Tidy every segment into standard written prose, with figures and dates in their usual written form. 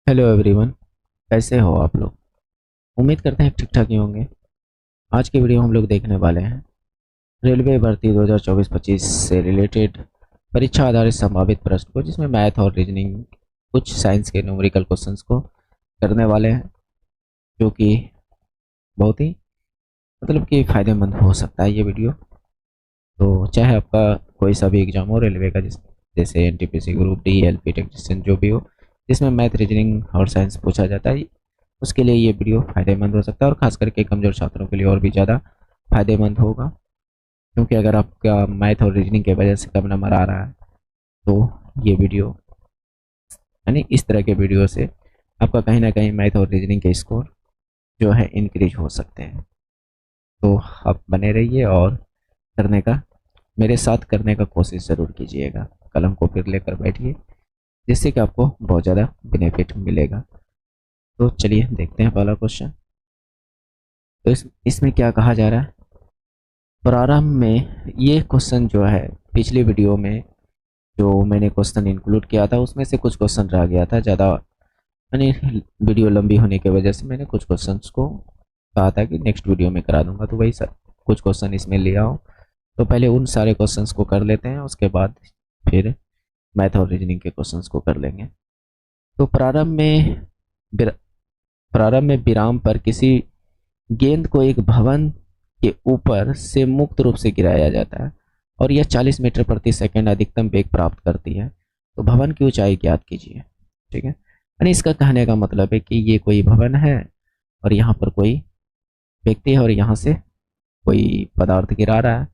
Hello everyone. कैसे हो आप लोग? उम्मीद करते हैं ठीक ठाक ही होंगे। आज की वीडियो हम लोग देखने वाले हैं रेलवे भर्ती 2024-25 से रिलेटेड परीक्षा आधारित संभावित प्रश्न को, जिसमें मैथ और रीजनिंग, कुछ साइंस के न्यूमेरिकल क्वेश्चंस को करने वाले हैं, जो कि बहुत ही मतलब कि फ़ायदेमंद हो सकता है ये वीडियो। तो चाहे आपका कोई सा भी एग्जाम हो रेलवे का, जैसे NTPC group D, LP technician, जो भी हो, जिसमें मैथ रीजनिंग और साइंस पूछा जाता है, उसके लिए ये वीडियो फ़ायदेमंद हो सकता है, और ख़ास करके कमज़ोर छात्रों के लिए और भी ज़्यादा फ़ायदेमंद होगा। क्योंकि अगर आपका मैथ और रीजनिंग की वजह से कम नंबर आ रहा है, तो ये वीडियो यानी इस तरह के वीडियो से आपका कहीं ना कहीं मैथ और रीजनिंग के स्कोर जो है इंक्रीज हो सकते हैं। तो आप बने रहिए और करने का मेरे साथ करने का कोशिश ज़रूर कीजिएगा। कलम को फिर लेकर बैठिए, जिससे कि आपको बहुत ज़्यादा बेनिफिट मिलेगा। तो चलिए देखते हैं पहला क्वेश्चन। तो इसमें क्या कहा जा रहा है? प्रारंभ में ये क्वेश्चन जो है, पिछली वीडियो में जो मैंने क्वेश्चन इंक्लूड किया था, उसमें से कुछ क्वेश्चन रह गया था ज़्यादा, यानी वीडियो लंबी होने की वजह से मैंने कुछ क्वेश्चंस को कहा था कि नेक्स्ट वीडियो में करा दूंगा, तो वही सर कुछ क्वेश्चन इसमें लिया हूँ। तो पहले उन सारे क्वेश्चंस को कर लेते हैं, उसके बाद फिर मैथ और रीजनिंग के क्वेश्चंस को कर लेंगे। तो प्रारंभ में विराम पर किसी गेंद को एक भवन के ऊपर से मुक्त रूप से गिराया जाता है और यह 40 मीटर प्रति सेकंड अधिकतम वेग प्राप्त करती है। तो भवन की ऊंचाई ज्ञात कीजिए। ठीक है, यानी इसका कहने का मतलब है कि ये कोई भवन है और यहाँ पर कोई व्यक्ति है और यहाँ से कोई पदार्थ गिरा रहा है,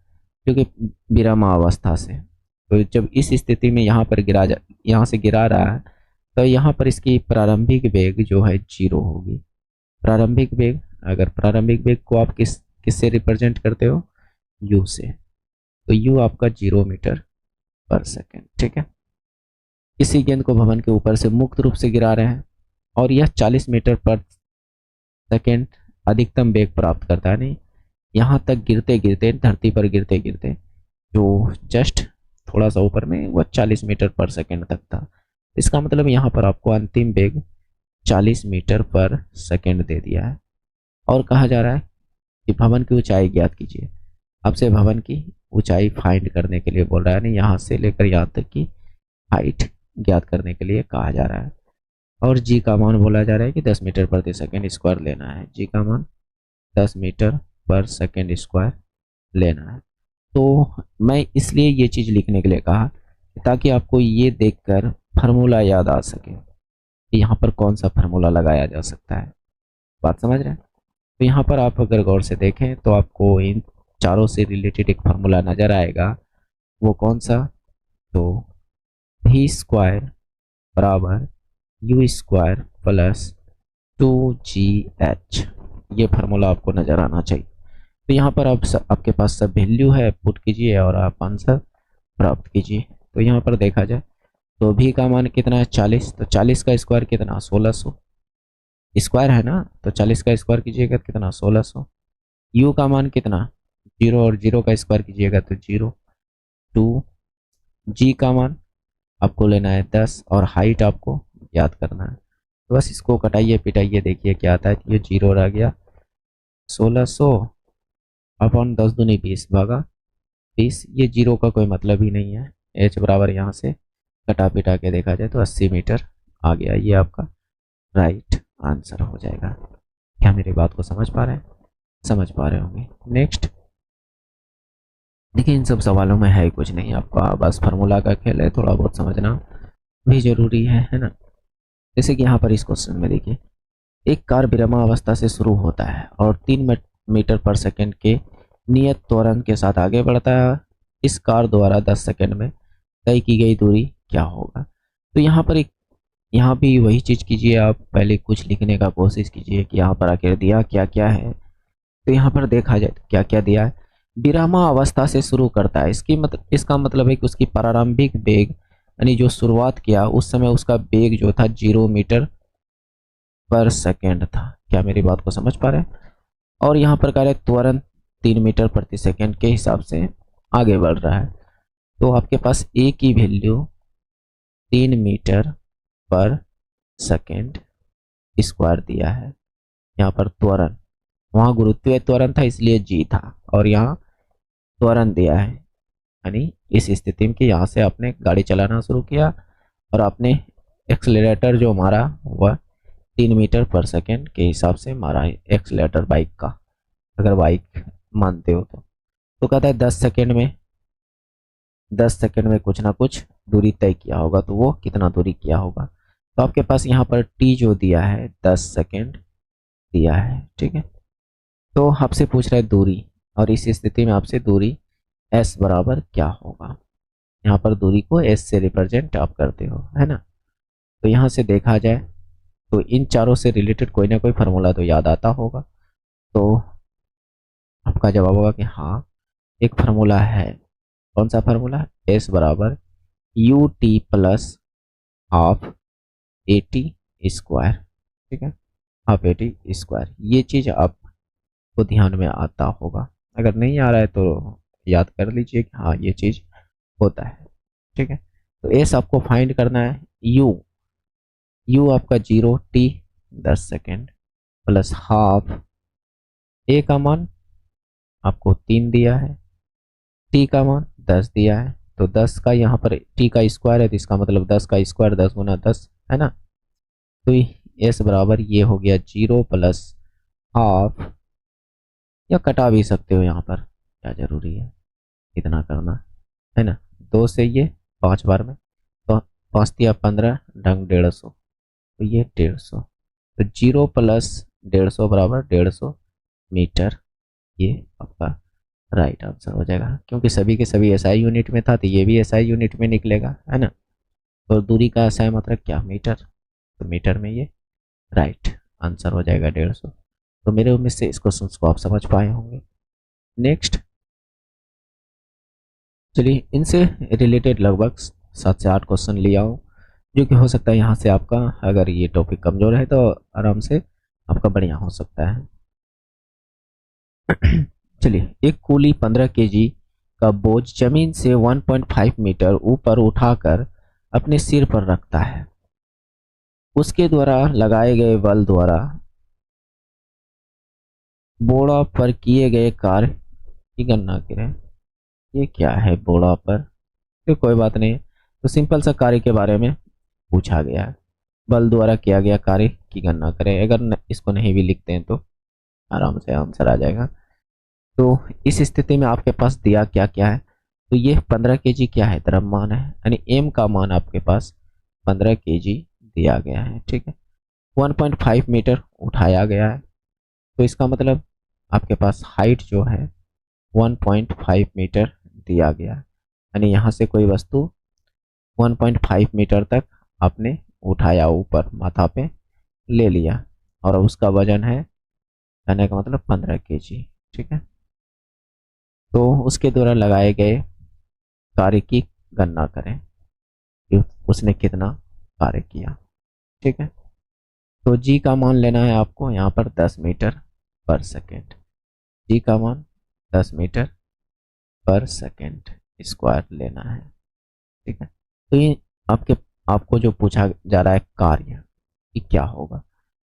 क्योंकि विरामावस्था से। तो जब इस स्थिति में यहाँ से गिरा रहा है, तो यहाँ पर इसकी प्रारंभिक वेग जो है 0 होगी। प्रारंभिक वेग, अगर प्रारंभिक वेग को आप किससे रिप्रेजेंट करते हो? u से। तो u आपका 0 मीटर पर सेकेंड। ठीक है, इसी गेंद को भवन के ऊपर से मुक्त रूप से गिरा रहे हैं और यह 40 मीटर पर सेकेंड अधिकतम वेग प्राप्त करता है। नहीं, यहाँ तक गिरते गिरते, धरती पर गिरते गिरते जो जस्ट थोड़ा सा ऊपर में, वह 40 मीटर पर सेकेंड तक था। इसका मतलब यहाँ पर आपको अंतिम वेग 40 मीटर पर सेकेंड दे दिया है और कहा जा रहा है कि भवन की ऊंचाई ज्ञात कीजिए। आपसे भवन की ऊंचाई फाइंड करने के लिए बोल रहा है, नहीं, यहाँ से लेकर यहाँ तक की हाइट ज्ञात करने के लिए कहा जा रहा है। और जी का मान बोला जा रहा है कि 10 मीटर प्रति सेकेंड स्क्वायर लेना है। जी का मान 10 मीटर पर सेकेंड स्क्वायर लेना है। तो मैं इसलिए ये चीज़ लिखने के लिए कहा ताकि आपको ये देखकर फार्मूला याद आ सके कि यहाँ पर कौन सा फार्मूला लगाया जा सकता है। बात समझ रहे हैं? तो यहाँ पर आप अगर गौर से देखें तो आपको इन चारों से रिलेटेड एक फार्मूला नज़र आएगा। वो कौन सा? तो v स्क्वायर बराबर u स्क्वायर प्लस 2gh, ये फार्मूला आपको नज़र आना चाहिए। तो यहाँ पर आपके पास सब वैल्यू है, पुट कीजिए और आप आंसर प्राप्त कीजिए। तो यहाँ पर देखा जाए तो v का मान कितना है? 40। तो 40 का स्क्वायर कितना? 1600 स्क्वायर है ना, तो 40 का स्क्वायर कीजिएगा कितना? 1600। u का मान कितना? 0, और 0 का स्क्वायर कीजिएगा तो 0। 2 g का मान आपको लेना है 10 और हाइट आपको याद करना है। तो बस इसको कटाइए पिटाइए, देखिए क्या आता है। ये 0 रह गया, 1600 अपॉन 10 दूनी 20 भागा 20। ये 0 का कोई मतलब ही नहीं है। h बराबर यहाँ से कटा पिटा के देखा जाए तो 80 मीटर आ गया। ये आपका राइट आंसर हो जाएगा। क्या मेरी बात को समझ पा रहे हैं? समझ पा रहे होंगे। नेक्स्ट देखिए, इन सब सवालों में है कुछ नहीं, आपका बस फार्मूला का खेल है, थोड़ा बहुत समझना भी जरूरी है ना। जैसे कि यहाँ पर इस क्वेश्चन में देखिए, एक कार विरामावस्था से शुरू होता है और 3 मीटर पर सेकंड के नियत त्वरण के साथ आगे बढ़ता है। इस कार द्वारा 10 सेकंड में तय की गई दूरी क्या होगा? तो यहाँ भी वही चीज़ कीजिए, आप पहले कुछ लिखने का कोशिश कीजिए कि यहाँ पर आखिर दिया क्या क्या है। तो यहाँ पर देखा जाए तो क्या क्या दिया है। विरामा अवस्था से शुरू करता है, इसका मतलब है कि उसकी प्रारंभिक वेग, यानी जो शुरुआत किया उस समय उसका वेग जो था 0 मीटर पर सेकेंड था। क्या मेरी बात को समझ पा रहे हैं? और यहाँ पर कह रहे त्वरण 3 मीटर प्रति सेकेंड के हिसाब से आगे बढ़ रहा है। तो आपके पास ए की वैल्यू 3 मीटर पर सेकेंड स्क्वायर दिया है। यहाँ पर त्वरण, वहाँ गुरुत्वीय त्वरण था इसलिए जी था, और यहाँ त्वरण दिया है, यानी इस स्थिति में कि यहाँ से आपने गाड़ी चलाना शुरू किया और आपने एक्सलेटर जो मारा वह 3 मीटर पर सेकेंड के हिसाब से मारा है एक्सलेटर बाइक का, अगर बाइक मानते हो तो कहता है 10 सेकेंड में कुछ ना कुछ दूरी तय किया होगा, तो वो कितना दूरी किया होगा। तो आपके पास यहाँ पर टी जो दिया है 10 सेकेंड दिया है, ठीक है। तो आपसे पूछ रहा है दूरी, और इस स्थिति में आपसे दूरी s बराबर क्या होगा। यहाँ पर दूरी को s से रिप्रेजेंट आप करते हो, है ना। तो यहाँ से देखा जाए तो इन चारों से रिलेटेड कोई ना कोई फार्मूला तो याद आता होगा। तो आपका जवाब होगा कि हाँ, एक फार्मूला है। कौन सा फार्मूला? s बराबर U T plus half A T square, ठीक है, हाफ ए टी स्क्वायर। ये चीज़ आपको ध्यान में आता होगा, अगर नहीं आ रहा है तो याद कर लीजिए कि हाँ ये चीज़ होता है, ठीक है। तो एस आपको फाइंड करना है, यू आपका 0, टी 10 सेकेंड प्लस हाफ ए का मान आपको 3 दिया है, टी का मान 10 दिया है, तो 10 का यहाँ पर टी का स्क्वायर है तो इसका मतलब 10 का स्क्वायर 10 गुना 10 है ना। तो एस बराबर ये हो गया 0 प्लस हाफ, या कटा भी सकते हो, यहाँ पर क्या जरूरी है इतना करना, है ना। 2 से ये 5 बार में, तो 5 दिया 15, ढंग 150, तो ये 150, तो 0 प्लस 150 बराबर 150 मीटर। ये आपका राइट आंसर हो जाएगा, क्योंकि सभी के सभी एसआई यूनिट में था तो ये भी एसआई यूनिट में निकलेगा, है ना। तो दूरी का एसआई मतलब क्या? मीटर, तो मीटर में ये राइट आंसर हो जाएगा 150। तो मेरे उम्मीद से इस क्वेश्चन को आप समझ पाए होंगे। नेक्स्ट, चलिए इनसे रिलेटेड लगभग 7 से 8 क्वेश्चन लिया हूँ, जो कि हो सकता है यहाँ से आपका, अगर ये टॉपिक कमजोर है तो आराम से आपका बढ़िया हो सकता है। चलिए, एक कूली 15 केजी का बोझ जमीन से 1.5 मीटर ऊपर उठाकर अपने सिर पर रखता है। उसके द्वारा लगाए गए बल द्वारा बोड़ा पर किए गए कार्य की गणना करें। ये क्या है बोड़ा पर? तो कोई बात नहीं, तो सिंपल सा कार्य के बारे में पूछा गया है, बल द्वारा किया गया कार्य की गणना करें। अगर इसको नहीं भी लिखते हैं तो आराम से आंसर आ जाएगा। तो इस स्थिति में आपके पास दिया क्या क्या है, तो ये 15 केजी क्या है? द्रव्यमान है, यानी एम का मान आपके पास 15 केजी दिया गया है, ठीक है। 1.5 मीटर उठाया गया है, तो इसका मतलब आपके पास हाइट जो है 1.5 मीटर दिया गया है, यानी यहाँ से कोई वस्तु 1.5 मीटर तक आपने उठाया, ऊपर माथा पे ले लिया, और उसका वजन है, कहने का मतलब 15 केजी, ठीक है। तो उसके द्वारा लगाए गए कार्य की गणना करें कि उसने कितना कार्य किया, ठीक है। तो जी का मान लेना है आपको यहाँ पर 10 मीटर पर सेकेंड, जी का मान 10 मीटर पर सेकेंड स्क्वायर लेना है, ठीक है। तो ये आपको जो पूछा जा रहा है कार्य कि क्या होगा,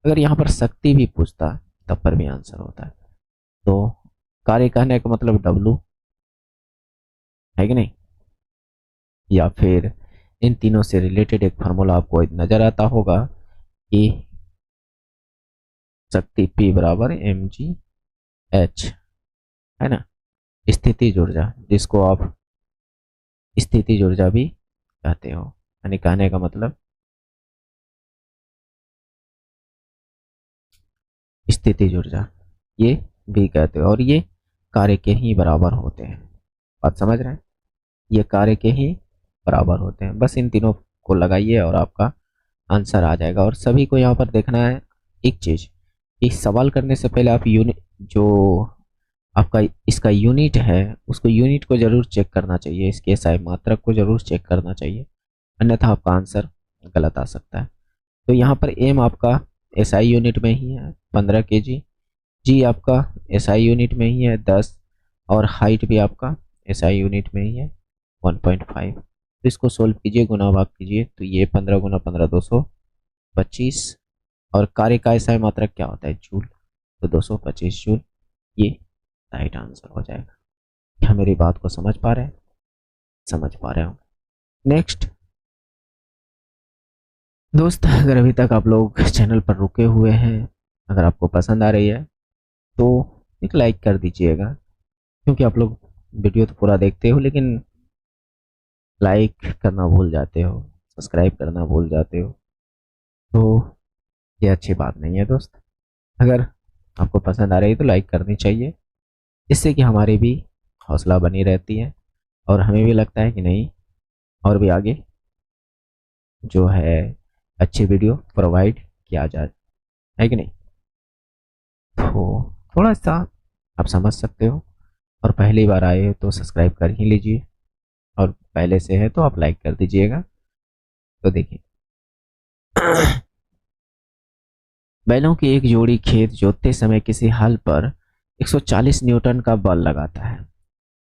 अगर यहाँ पर शक्ति भी पूछता तब पर भी आंसर होता है। तो कार्य कहने का मतलब W है कि नहीं, या फिर इन तीनों से रिलेटेड एक फार्मूला आपको नजर आता होगा कि शक्ति P बराबर mgh, है ना। स्थितिज ऊर्जा, जिसको आप स्थितिज ऊर्जा भी कहते हो, यानी कहने का मतलब स्थितिज ऊर्जा ये भी कहते हो, और ये कार्य के ही बराबर होते हैं। बात समझ रहे हैं, ये कार्य के ही बराबर होते हैं। बस इन तीनों को लगाइए और आपका आंसर आ जाएगा। और सभी को यहाँ पर देखना है एक चीज, कि सवाल करने से पहले आप यूनिट, जो आपका इसका यूनिट है उसको, यूनिट को जरूर चेक करना चाहिए, इसके एसआई मात्रक को जरूर चेक करना चाहिए, अन्यथा आपका आंसर गलत आ सकता है। तो यहाँ पर एम आपका एसआई यूनिट में ही है 15 केजी, जी आपका एसआई यूनिट में ही है 10, और हाइट भी आपका एसआई यूनिट में ही है 1.5। तो इसको सोल्व कीजिए, गुना भाग कीजिए, तो ये 15 गुना 15 200, 225 और कार्य का एसआई मात्रक क्या होता है, जूल, तो 225 जूल ये राइट आंसर हो जाएगा। क्या मेरी बात को समझ पा रहे हैं? समझ पा रहे हो? नेक्स्ट दोस्त, अगर अभी तक आप लोग चैनल पर रुके हुए हैं, अगर आपको पसंद आ रही है तो एक लाइक कर दीजिएगा, क्योंकि आप लोग वीडियो तो पूरा देखते हो लेकिन लाइक करना भूल जाते हो, सब्सक्राइब करना भूल जाते हो, तो ये अच्छी बात नहीं है दोस्त। अगर आपको पसंद आ रही है तो लाइक करनी चाहिए, इससे कि हमारी भी हौसला बनी रहती है और हमें भी लगता है कि नहीं, और भी आगे जो है अच्छी वीडियो प्रोवाइड किया जाए, है कि नहीं। तो थोड़ा सा आप समझ सकते हो, और पहली बार आए हो तो सब्सक्राइब कर ही लीजिए, और पहले से है तो आप लाइक कर दीजिएगा। तो देखिए बैलों की एक जोड़ी खेत जोतते समय किसी हल पर 140 न्यूटन का बल लगाता है,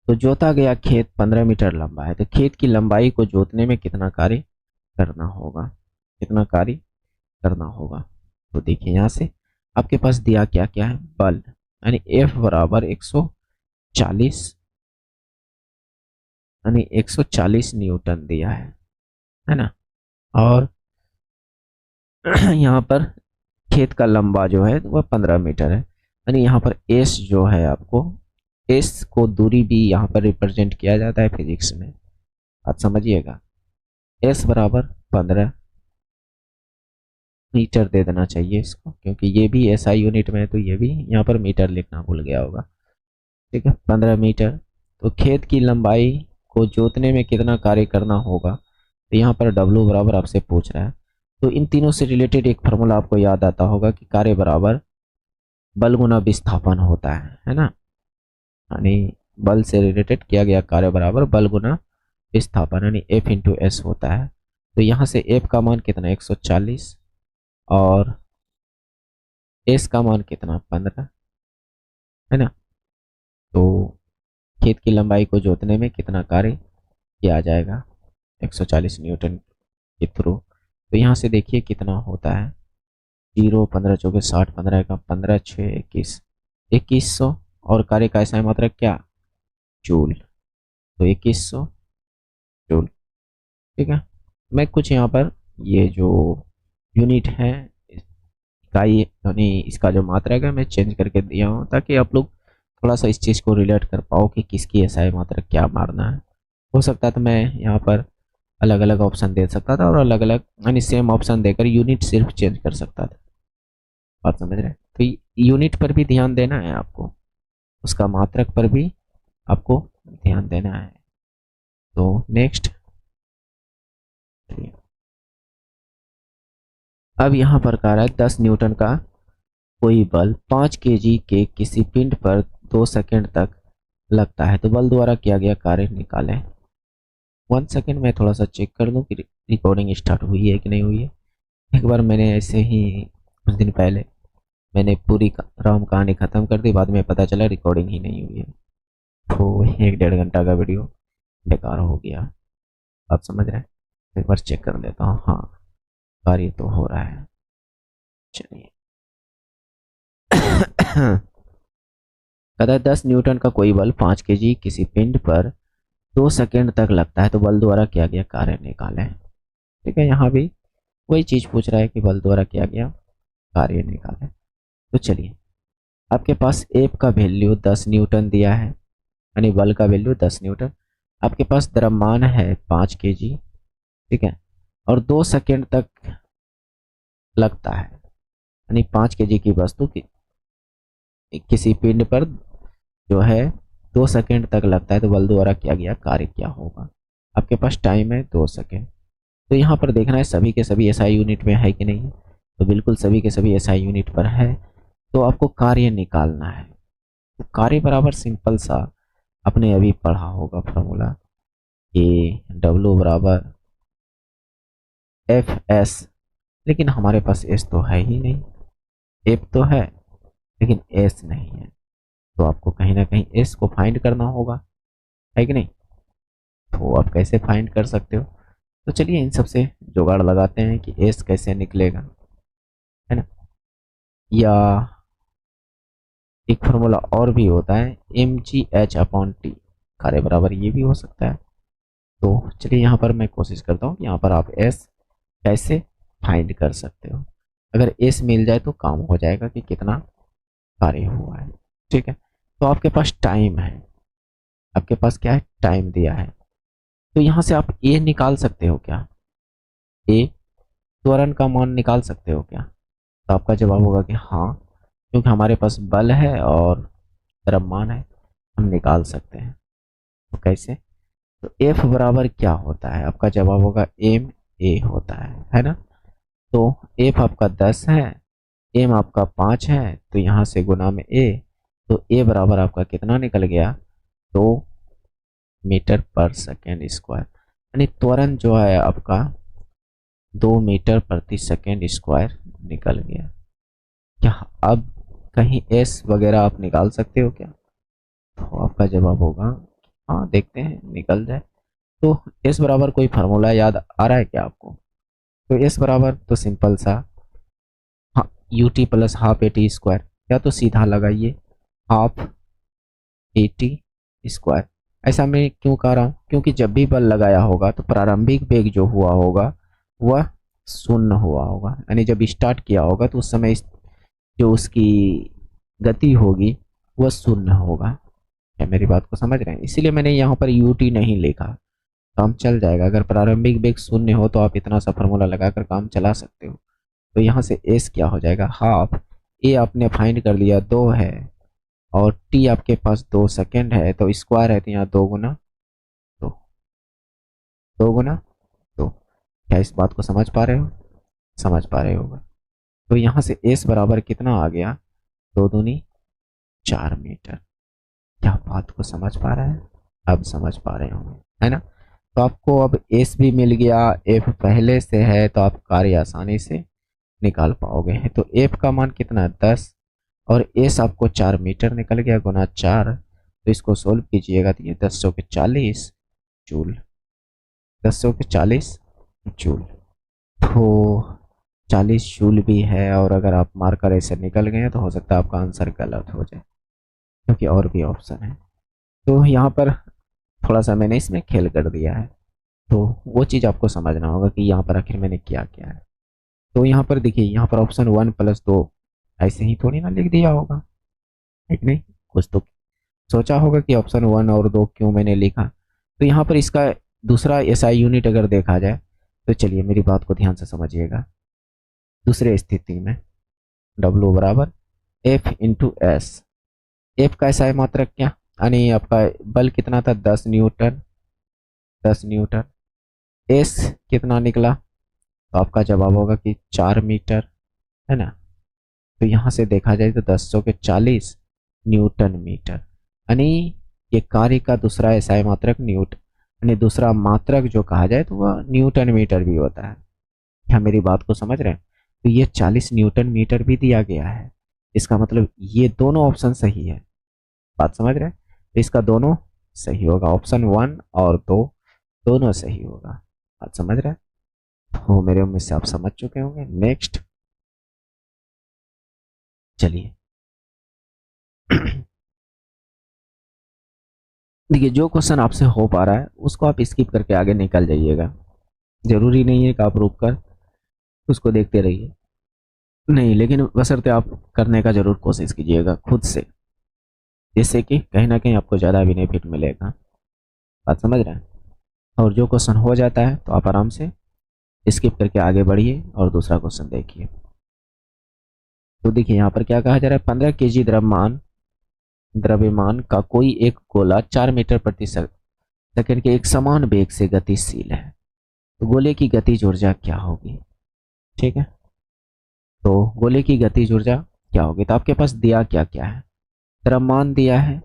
तो जोता गया खेत 15 मीटर लंबा है, तो खेत की लंबाई को जोतने में कितना कार्य करना होगा, कितना कार्य करना होगा। तो देखिए यहाँ से आपके पास दिया क्या क्या है, बल, यानी F बराबर 140, यानी 140 न्यूटन दिया है ना। और यहाँ पर खेत का लंबा जो है वह 15 मीटर है, यानी यहाँ पर एस जो है, आपको एस को दूरी भी यहाँ पर रिप्रेजेंट किया जाता है फिजिक्स में, आप समझिएगा। एस बराबर 15 मीटर दे देना चाहिए इसको, क्योंकि ये भी एसआई यूनिट में है, तो ये भी यहाँ पर मीटर लिखना भूल गया होगा। ठीक है, 15 मीटर। तो खेत की लंबाई को जोतने में कितना कार्य करना होगा, तो यहाँ पर डब्लू बराबर आपसे पूछ रहा है, तो इन तीनों से रिलेटेड एक फार्मूला आपको याद आता होगा कि कार्य बराबर बल गुना विस्थापन होता है ना। यानी बल से रिलेटेड किया गया कार्य बराबर बल गुना विस्थापन, यानी F इंटू एस होता है। तो यहाँ से F का मान कितना 140 और S का मान कितना 15, है ना। तो खेत की लंबाई को जोतने में कितना कार्य किया जाएगा 140 न्यूटन के थ्रू। तो यहाँ से देखिए कितना होता है, 0 15 24 60, 15 का 15 6 21, 2100, और कार्य का ऐसा मात्रक क्या, जूल, तो 2100 जूल। ठीक है, मैं कुछ यहाँ पर ये जो यूनिट है इकाई, यानी इसका जो मात्रक है मैं चेंज करके दिया हूँ, ताकि आप लोग थोड़ा सा इस चीज़ को रिलेट कर पाओ कि किसकी एसआई मात्रक क्या मारना है। हो सकता है तो मैं यहाँ पर अलग अलग ऑप्शन दे सकता था, और अलग अलग यानी सेम ऑप्शन देकर यूनिट सिर्फ चेंज कर सकता था, बात समझ रहे हैं। तो यूनिट पर भी ध्यान देना है आपको, उसका मात्रक पर भी आपको ध्यान देना है। तो नेक्स्ट, अब यहाँ पर कह रहा है 10 न्यूटन का कोई बल 5 केजी के किसी पिंड पर 2 सेकंड तक लगता है, तो बल द्वारा किया गया कार्य निकालें। 1 सेकंड में थोड़ा सा चेक कर लूँ कि रिकॉर्डिंग स्टार्ट हुई है कि नहीं हुई है। एक बार मैंने ऐसे ही कुछ दिन पहले मैंने पूरी राम कहानी ख़त्म कर दी, बाद में पता चला रिकॉर्डिंग ही नहीं हुई है, तो 1 डेढ़ घंटा का वीडियो बेकार हो गया, आप समझ रहे हैं। एक बार चेक कर लेता हूँ, हाँ कार्य तो हो रहा है, चलिए। कहता है 10 न्यूटन का कोई बल 5 केजी किसी पिंड पर 2 सेकंड तक लगता है, तो बल द्वारा किया गया कार्य निकालें। ठीक है, यहाँ भी वही चीज़ पूछ रहा है कि बल द्वारा किया गया कार्य निकालें। तो चलिए, आपके पास एफ का वैल्यू 10 न्यूटन दिया है, यानी बल का वैल्यू 10 न्यूटन, आपके पास द्रव्यमान है 5 केजी, ठीक है, और 2 सेकंड तक लगता है, यानी 5 केजी की वस्तु की किसी पिंड पर जो है 2 सेकंड तक लगता है, तो बल द्वारा किया गया कार्य क्या होगा। आपके पास टाइम है 2 सेकंड। तो यहाँ पर देखना है सभी के सभी एसआई यूनिट में है कि नहीं, तो बिल्कुल सभी के सभी एसआई यूनिट पर है। तो आपको कार्य निकालना है, तो कार्य बराबर सिंपल सा आपने अभी पढ़ा होगा फॉर्मूला, कि डब्ल्यू बराबर एफ एस, लेकिन हमारे पास एस तो है ही नहीं, एफ तो है लेकिन एस नहीं है, तो आपको कहीं ना कहीं एस को फाइंड करना होगा, है कि नहीं। तो आप कैसे फाइंड कर सकते हो, तो चलिए इन सब से जुगाड़ लगाते हैं कि एस कैसे निकलेगा। या एक फार्मूला और भी होता है mgh/t कार्य बराबर, ये भी हो सकता है। तो चलिए यहाँ पर मैं कोशिश करता हूँ, यहाँ पर आप s कैसे फाइंड कर सकते हो। अगर s मिल जाए तो काम हो जाएगा कि कितना कार्य हुआ है। ठीक है, तो आपके पास टाइम है, आपके पास क्या है, टाइम दिया है। तो यहाँ से आप a निकाल सकते हो क्या, a त्वरण का मान निकाल सकते हो क्या? तो आपका जवाब होगा कि हाँ, क्योंकि हमारे पास बल है और द्रव्यमान है, हम निकाल सकते हैं। तो कैसे? तो F बराबर क्या होता है? आपका जवाब होगा एम ए होता है ना। तो F आपका 10 है, m आपका 5 है, तो यहाँ से गुना में a, तो a बराबर आपका कितना निकल गया, 2 मीटर पर सेकेंड स्क्वायर। यानी त्वरण जो है आपका 2 मीटर प्रति सेकेंड स्क्वायर निकल गया। क्या अब कहीं s वगैरह आप निकाल सकते हो क्या? तो आपका जवाब होगा हाँ, देखते हैं निकल जाए। तो s बराबर कोई फार्मूला याद आ रहा है क्या आपको? तो s बराबर तो सिंपल सा, हाँ, ut+12 at², या तो सीधा लगाइए हाफ at²। ऐसा मैं क्यों कह रहा हूँ? क्योंकि जब भी बल लगाया होगा तो प्रारंभिक वेग जो हुआ होगा वह शून्य हुआ होगा, यानी जब स्टार्ट किया होगा तो उस समय जो उसकी गति होगी वह शून्य होगा। क्या मेरी बात को समझ रहे हैं? इसीलिए मैंने यहाँ पर ut नहीं लिखा, काम चल जाएगा। अगर प्रारंभिक वेग शून्य हो तो आप इतना सा फार्मूला लगाकर काम चला सकते हो। तो यहाँ से s क्या हो जाएगा, हाफ, a आपने फाइंड कर लिया 2 है, और t आपके पास 2 सेकेंड है, तो स्क्वायर है तो यहाँ 2 गुना, तो 2 गुना। तो क्या इस बात को समझ पा रहे हो? समझ पा रहे होगा। तो यहाँ से s बराबर कितना आ गया, 2 दूनी 4 मीटर। क्या बात को समझ पा रहे हैं? अब समझ पा रहे होंगे, है ना। तो आपको अब s भी मिल गया, f पहले से है, तो आप कार्य आसानी से निकाल पाओगे। तो f का मान कितना है, 10, और s आपको 4 मीटर निकल गया, गुना 4। तो इसको सोल्व कीजिएगा तो ये 10 के 40 जूल, 10 के 40 जूल। तो 40 जूल भी है, और अगर आप मार्कर ऐसे निकल गए तो हो सकता है आपका आंसर गलत हो जाए, क्योंकि और भी ऑप्शन है। तो यहाँ पर थोड़ा सा मैंने इसमें खेल कर दिया है, तो वो चीज़ आपको समझना होगा कि यहाँ पर आखिर मैंने क्या किया है। तो यहाँ पर देखिए, यहाँ पर ऑप्शन 1+2 ऐसे ही थोड़ी ना लिख दिया होगा, है कि नहीं? कुछ तो सोचा होगा कि ऑप्शन 1 और 2 क्यों मैंने लिखा। तो यहाँ पर इसका दूसरा एसआई यूनिट अगर देखा जाए, तो चलिए मेरी बात को ध्यान से समझिएगा। दूसरे स्थिति में W बराबर F/S, F का एसआई मात्रक क्या, यानी आपका बल कितना था, 10 न्यूटन, 10 न्यूटन। S कितना निकला, तो आपका जवाब होगा कि 4 मीटर, है ना। तो यहाँ से देखा जाए तो 10 के 40 न्यूटन मीटर, यानी ये कार्य का दूसरा एसआई मात्रक न्यूटन, यानी दूसरा मात्रक जो कहा जाए तो वह न्यूटन मीटर भी होता है। क्या मेरी बात को समझ रहे हैं? तो ये 40 न्यूटन मीटर भी दिया गया है, इसका मतलब ये दोनों ऑप्शन सही है। बात समझ रहे हैं? तो इसका दोनों सही होगा, ऑप्शन 1 और 2 दोनों सही होगा। बात समझ रहे हैं? तो मेरे उम्मीद से आप समझ चुके होंगे। नेक्स्ट चलिए देखिए, जो क्वेश्चन आपसे हो पा रहा है उसको आप स्किप करके आगे निकल जाइएगा, जरूरी नहीं है कि आप रुक कर उसको देखते रहिए, नहीं, लेकिन बशर्ते आप करने का जरूर कोशिश कीजिएगा खुद से, जिससे कि कहीं ना कहीं आपको ज़्यादा बेनिफिट मिलेगा। बात समझ रहे हैं? और जो क्वेश्चन हो जाता है तो आप आराम से स्किप करके आगे बढ़िए और दूसरा क्वेश्चन देखिए। तो देखिए यहाँ पर क्या कहा जा रहा है, 15 kg द्रव्यमान का कोई एक गोला 4 मीटर प्रति सेकंड के एक समान वेग से गतिशील है, तो गोले की गतिज ऊर्जा क्या होगी? ठीक है, तो गोले की गतिज ऊर्जा क्या होगी? तो आपके पास दिया क्या क्या है, द्रव्यमान दिया है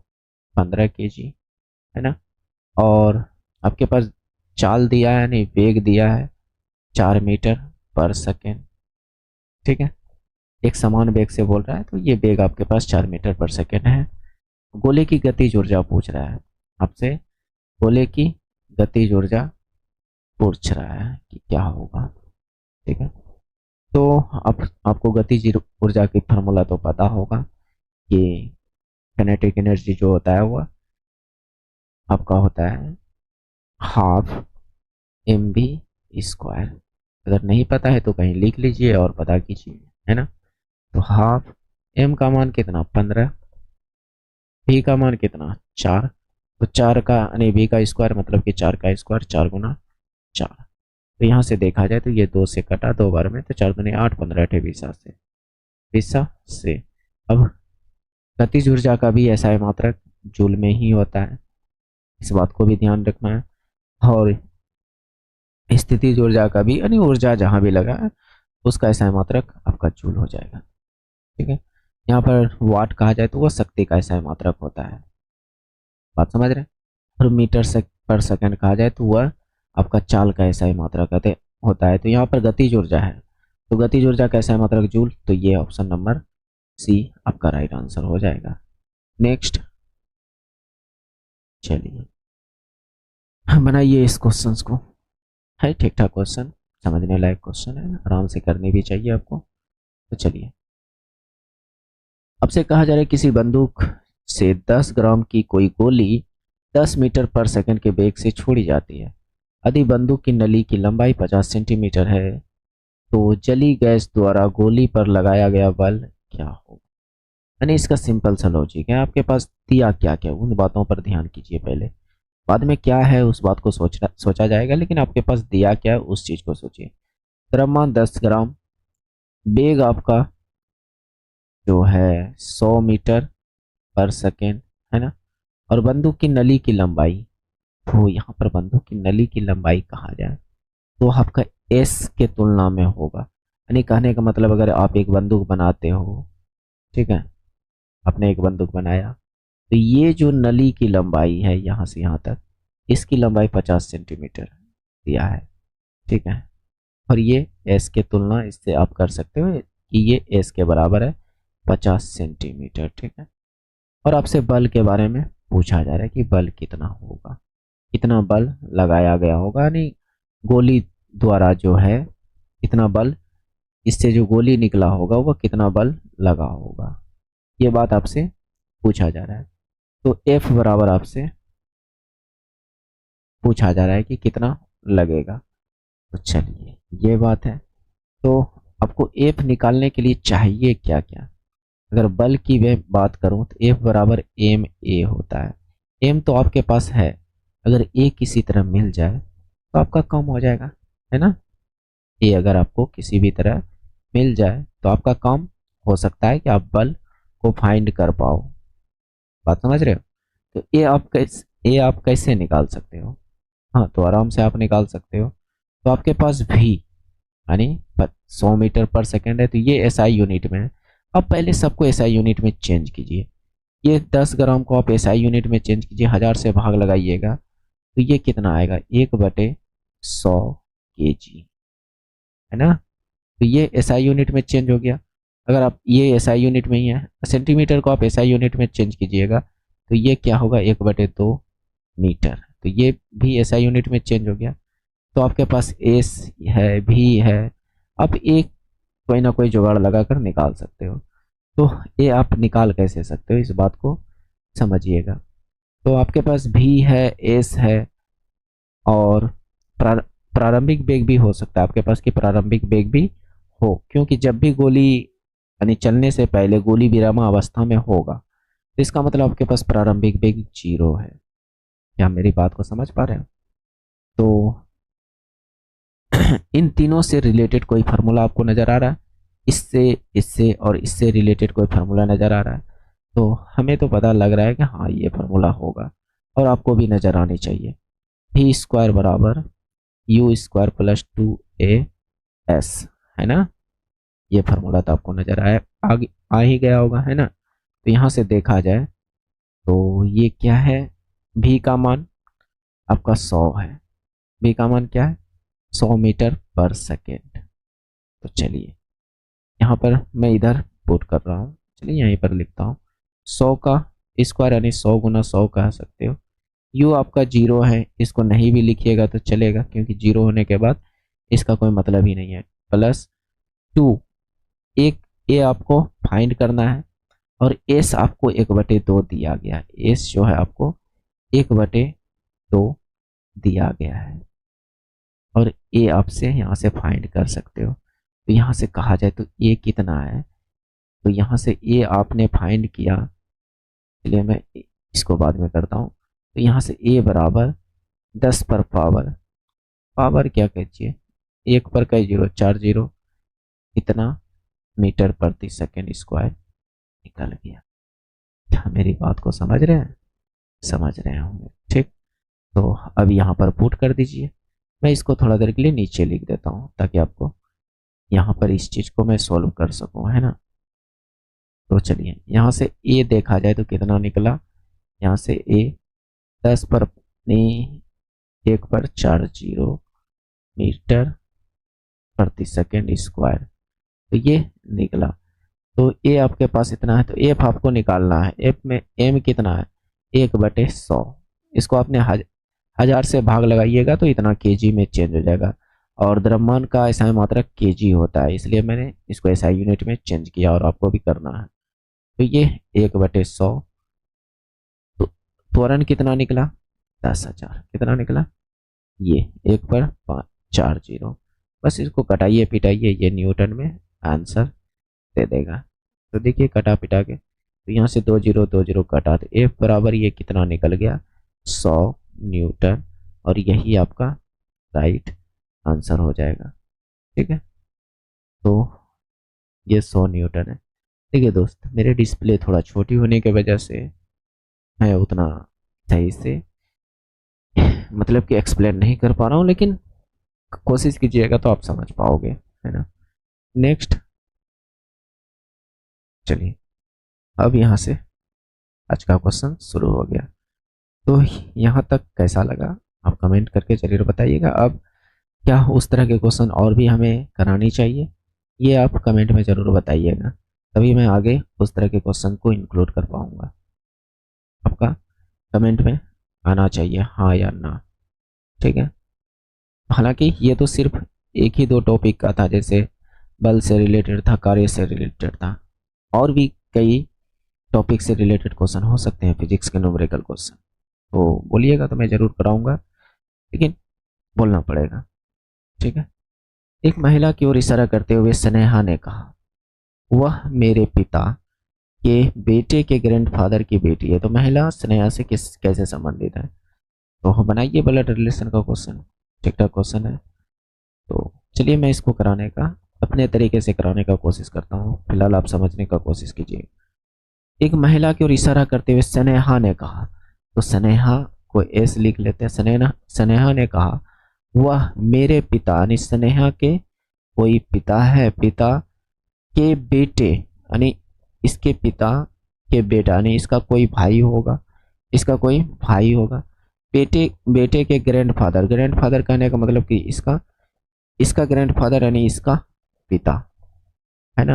15 kg, है ना, और आपके पास चाल दिया है, यानी वेग दिया है 4 मीटर पर सेकेंड। ठीक है, एक समान वेग से बोल रहा है, तो ये वेग आपके पास 4 मीटर पर सेकेंड है। गोले की गतिज ऊर्जा पूछ रहा है आपसे, गोले की गतिज ऊर्जा पूछ रहा है कि क्या होगा। ठीक है, तो अब आपको गतिज ऊर्जा की फार्मूला तो पता होगा कि काइनेटिक एनर्जी जो होता है वो आपका होता है हाफ mv²। अगर नहीं पता है तो कहीं लिख लीजिए और पता कीजिए, है ना। तो हाफ m का मान कितना 15, v का मान कितना 4, तो 4 का यानी v का स्क्वायर मतलब कि 4 का स्क्वायर, 4 गुना 4। तो यहाँ से देखा जाए तो ये 2 से कटा 2 बार में, तो 4 दूनी 8, 15 अठे 20 से 20 से। अब गतिज ऊर्जा का भी ऐसा है मात्रक जूल में ही होता है, इस बात को भी ध्यान रखना है। और स्थितिज ऊर्जा का भी यानी ऊर्जा जहां भी लगा है उसका ऐसा मात्रक आपका जूल हो जाएगा, ठीक है। यहाँ पर वाट कहा जाए तो वह शक्ति का ऐसा मात्रक होता है, बात समझ रहे हैं। और मीटर पर सेकंड कहा जाए तो वह आपका चाल का ऐसा मात्रक होता है। तो यहाँ पर गतिज ऊर्जा है, तो गतिज ऊर्जा का ऐसा मात्रक जूल, तो ये ऑप्शन नंबर सी आपका राइट आंसर हो जाएगा। नेक्स्ट चलिए बनाइए इस क्वेश्चन को, है ठीक ठाक क्वेश्चन, समझने लायक क्वेश्चन है, आराम से करनी भी चाहिए आपको। तो चलिए आपसे कहा जा रहा है किसी बंदूक से 10 ग्राम की कोई गोली 10 मीटर पर सेकंड के वेग से छोड़ी जाती है। यदि बंदूक की नली की लंबाई 50 सेंटीमीटर है तो जली गैस द्वारा गोली पर लगाया गया बल क्या होगा। यानी इसका सिंपल सा लॉजिक है, आपके पास दिया क्या क्या उन बातों पर ध्यान कीजिए पहले, बाद में क्या है उस बात को सोचा जाएगा, लेकिन आपके पास दिया क्या है उस चीज को सोचिए। द्रव्यमान 10 ग्राम, वेग आपका जो है 100 मीटर पर सेकेंड, है ना। और बंदूक की नली की लंबाई, तो यहाँ पर बंदूक की नली की लंबाई कहा जाए तो आपका एस के तुलना में होगा। यानी कहने का मतलब अगर आप एक बंदूक बनाते हो, ठीक है, आपने एक बंदूक बनाया तो ये जो नली की लंबाई है यहाँ से यहाँ तक, इसकी लंबाई 50 सेंटीमीटर दिया है, ठीक है। और ये एस के तुलना इससे आप कर सकते हो कि ये एस के बराबर है 50 सेंटीमीटर, ठीक है। और आपसे बल के बारे में पूछा जा रहा है कि बल कितना होगा, कितना बल लगाया गया होगा, यानी गोली द्वारा जो है कितना बल, इससे जो गोली निकला होगा वह कितना बल लगा होगा, ये बात आपसे पूछा जा रहा है। तो एफ बराबर आपसे पूछा जा रहा है कि कितना लगेगा। तो चलिए ये बात है, तो आपको एफ निकालने के लिए चाहिए क्या क्या। अगर बल की मैं बात करूं तो एफ बराबर एम ए होता है। एम तो आपके पास है, अगर ए किसी तरह मिल जाए तो आपका कम हो जाएगा, है ना। ए अगर आपको किसी भी तरह मिल जाए तो आपका काम हो सकता है कि आप बल को फाइंड कर पाओ, बात समझ रहे हो। तो ए आप कैसे निकाल सकते हो, हाँ तो आराम से आप निकाल सकते हो। तो आपके पास भी यानी 100 मीटर पर सेकेंड है, तो ये एसआई यूनिट में है। अब पहले सबको एसआई यूनिट में चेंज कीजिए, ये 10 ग्राम को आप एसआई यूनिट में चेंज कीजिए, 1000 से भाग लगाइएगा तो ये कितना आएगा 1/100 kg, है ना। तो ये एसआई यूनिट में चेंज हो गया। अगर आप ये एसआई यूनिट में ही है, सेंटीमीटर को आप एसआई यूनिट में चेंज कीजिएगा तो ये क्या होगा 1/2 मीटर, तो ये भी एसआई यूनिट में चेंज हो गया। तो आपके पास एस है भी है, आप एक कोई ना कोई जुगाड़ लगाकर निकाल सकते हो। तो ये आप निकाल कैसे सकते हो इस बात को समझिएगा। तो आपके पास भी है, एस है, और प्रारंभिक वेग भी हो सकता है आपके पास कि प्रारंभिक वेग भी हो, क्योंकि जब भी गोली यानी चलने से पहले गोली विरामावस्था में होगा तो इसका मतलब आपके पास प्रारंभिक वेग 0 है। क्या मेरी बात को समझ पा रहे हो। तो इन तीनों से रिलेटेड कोई फार्मूला आपको नजर आ रहा है, इससे इससे और इससे रिलेटेड कोई फार्मूला नजर आ रहा है, तो हमें तो पता लग रहा है कि हाँ ये फार्मूला होगा और आपको भी नजर आनी चाहिए। भी स्क्वायर बराबर यू स्क्वायर प्लस 2as, है ना। ये फार्मूला तो आपको नजर आ ही गया होगा, है ना। तो यहाँ से देखा जाए तो ये क्या है, भी का मान आपका 100 है, भी का मान क्या है 100 मीटर पर सेकेंड। तो चलिए यहाँ पर मैं इधर पुट कर रहा हूँ, चलिए यहीं पर लिखता हूँ 100 का स्क्वायर यानी 100 गुना 100 कह सकते हो। यू आपका 0 है, इसको नहीं भी लिखिएगा तो चलेगा क्योंकि 0 होने के बाद इसका कोई मतलब ही नहीं है, प्लस टू, एक ए आपको फाइंड करना है और एस आपको 1/2 दिया गया है। एस जो है आपको 1/2 दिया गया है और ए आपसे यहाँ से फाइंड कर सकते हो। तो यहाँ से कहा जाए तो ए कितना है, तो यहाँ से ए आपने फाइंड किया, चलिए मैं इसको बाद में करता हूँ। तो यहाँ से ए बराबर 10 पर पावर, पावर क्या कहिए, 1 पर कई जीरो, 4 जीरो, कितना मीटर प्रति सेकेंड स्क्वायर निकल गया। क्या मेरी बात को समझ रहे हैं? समझ रहे होंगे, ठीक। तो अब यहाँ पर पुट कर दीजिए। मैं इसको थोड़ा देर के लिए नीचे लिख देता हूँ ताकि आपको यहाँ पर इस चीज़ को मैं सॉल्व कर सकूँ, है ना। तो चलिए यहाँ से ए देखा जाए तो कितना निकला, यहाँ से ए 10 पर नहीं, 1 पर 4 जीरो मीटर प्रति सेकेंड स्क्वायर, तो ये निकला। तो ए आपके पास इतना है, तो एफ आपको निकालना है। एफ में एम कितना है, 1/100। इसको आपने हजार से भाग लगाइएगा तो इतना केजी में चेंज हो जाएगा, और द्रव्यमान का ऐसा मात्रक केजी होता है, इसलिए मैंने इसको ऐसा यूनिट में चेंज किया और आपको भी करना है। तो ये 1/100, तो त्वरण कितना निकला, 10,000। कितना निकला, ये 1 पर 4 जीरो। बस इसको कटाइए पिटाइए, ये न्यूटन में आंसर दे देगा। तो देखिए कटा पिटा के, तो यहाँ से 2 जीरो कटा, तो एफ बराबर ये कितना निकल गया, 100 न्यूटन, और यही आपका राइट आंसर हो जाएगा। ठीक है, तो ये 100 न्यूटन है। देखिए दोस्त, मेरे डिस्प्ले थोड़ा छोटी होने की वजह से मैं उतना सही से मतलब कि एक्सप्लेन नहीं कर पा रहा हूँ, लेकिन कोशिश कीजिएगा तो आप समझ पाओगे, है ना। नेक्स्ट, चलिए अब यहाँ से आज का क्वेश्चन शुरू हो गया। तो यहाँ तक कैसा लगा आप कमेंट करके जरूर बताइएगा। अब क्या उस तरह के क्वेश्चन और भी हमें करानी चाहिए, ये आप कमेंट में ज़रूर बताइएगा, तभी मैं आगे उस तरह के क्वेश्चन को इंक्लूड कर पाऊँगा। आपका कमेंट में आना चाहिए हाँ या ना, ठीक है। हालांकि ये तो सिर्फ एक ही दो टॉपिक का था, जैसे बल से रिलेटेड था, कार्य से रिलेटेड था, और भी कई टॉपिक से रिलेटेड क्वेश्चन हो सकते हैं, फिजिक्स के न्यूमेरिकल क्वेश्चन। तो बोलिएगा तो मैं ज़रूर कराऊंगा, लेकिन बोलना पड़ेगा, ठीक है। एक महिला की ओर इशारा करते हुए स्नेहा ने कहा, वह मेरे पिता के बेटे के ग्रैंडफादर की बेटी है। तो महिला स्नेहा से किस कैसे संबंधित है, तो हम बनाइए ब्लड रिलेशन का क्वेश्चन, ठीक ठाक क्वेश्चन है। तो चलिए मैं इसको कराने का अपने तरीके से कराने का कोशिश करता हूँ, फिलहाल आप समझने का कोशिश कीजिए। एक महिला की ओर इशारा करते हुए स्नेहा ने कहा, तो स्नेहा को एस लिख लेते हैं। स्नेहा स्नेहा ने कहा, वह मेरे पिता यानी स्नेहा के कोई पिता है, पिता के बेटे यानी इसके पिता के बेटा यानी इसका कोई भाई होगा, इसका कोई भाई होगा। बेटे बेटे के ग्रैंडफादर, ग्रैंडफादर कहने का मतलब कि इसका इसका ग्रैंडफादर यानी इसका पिता, है ना,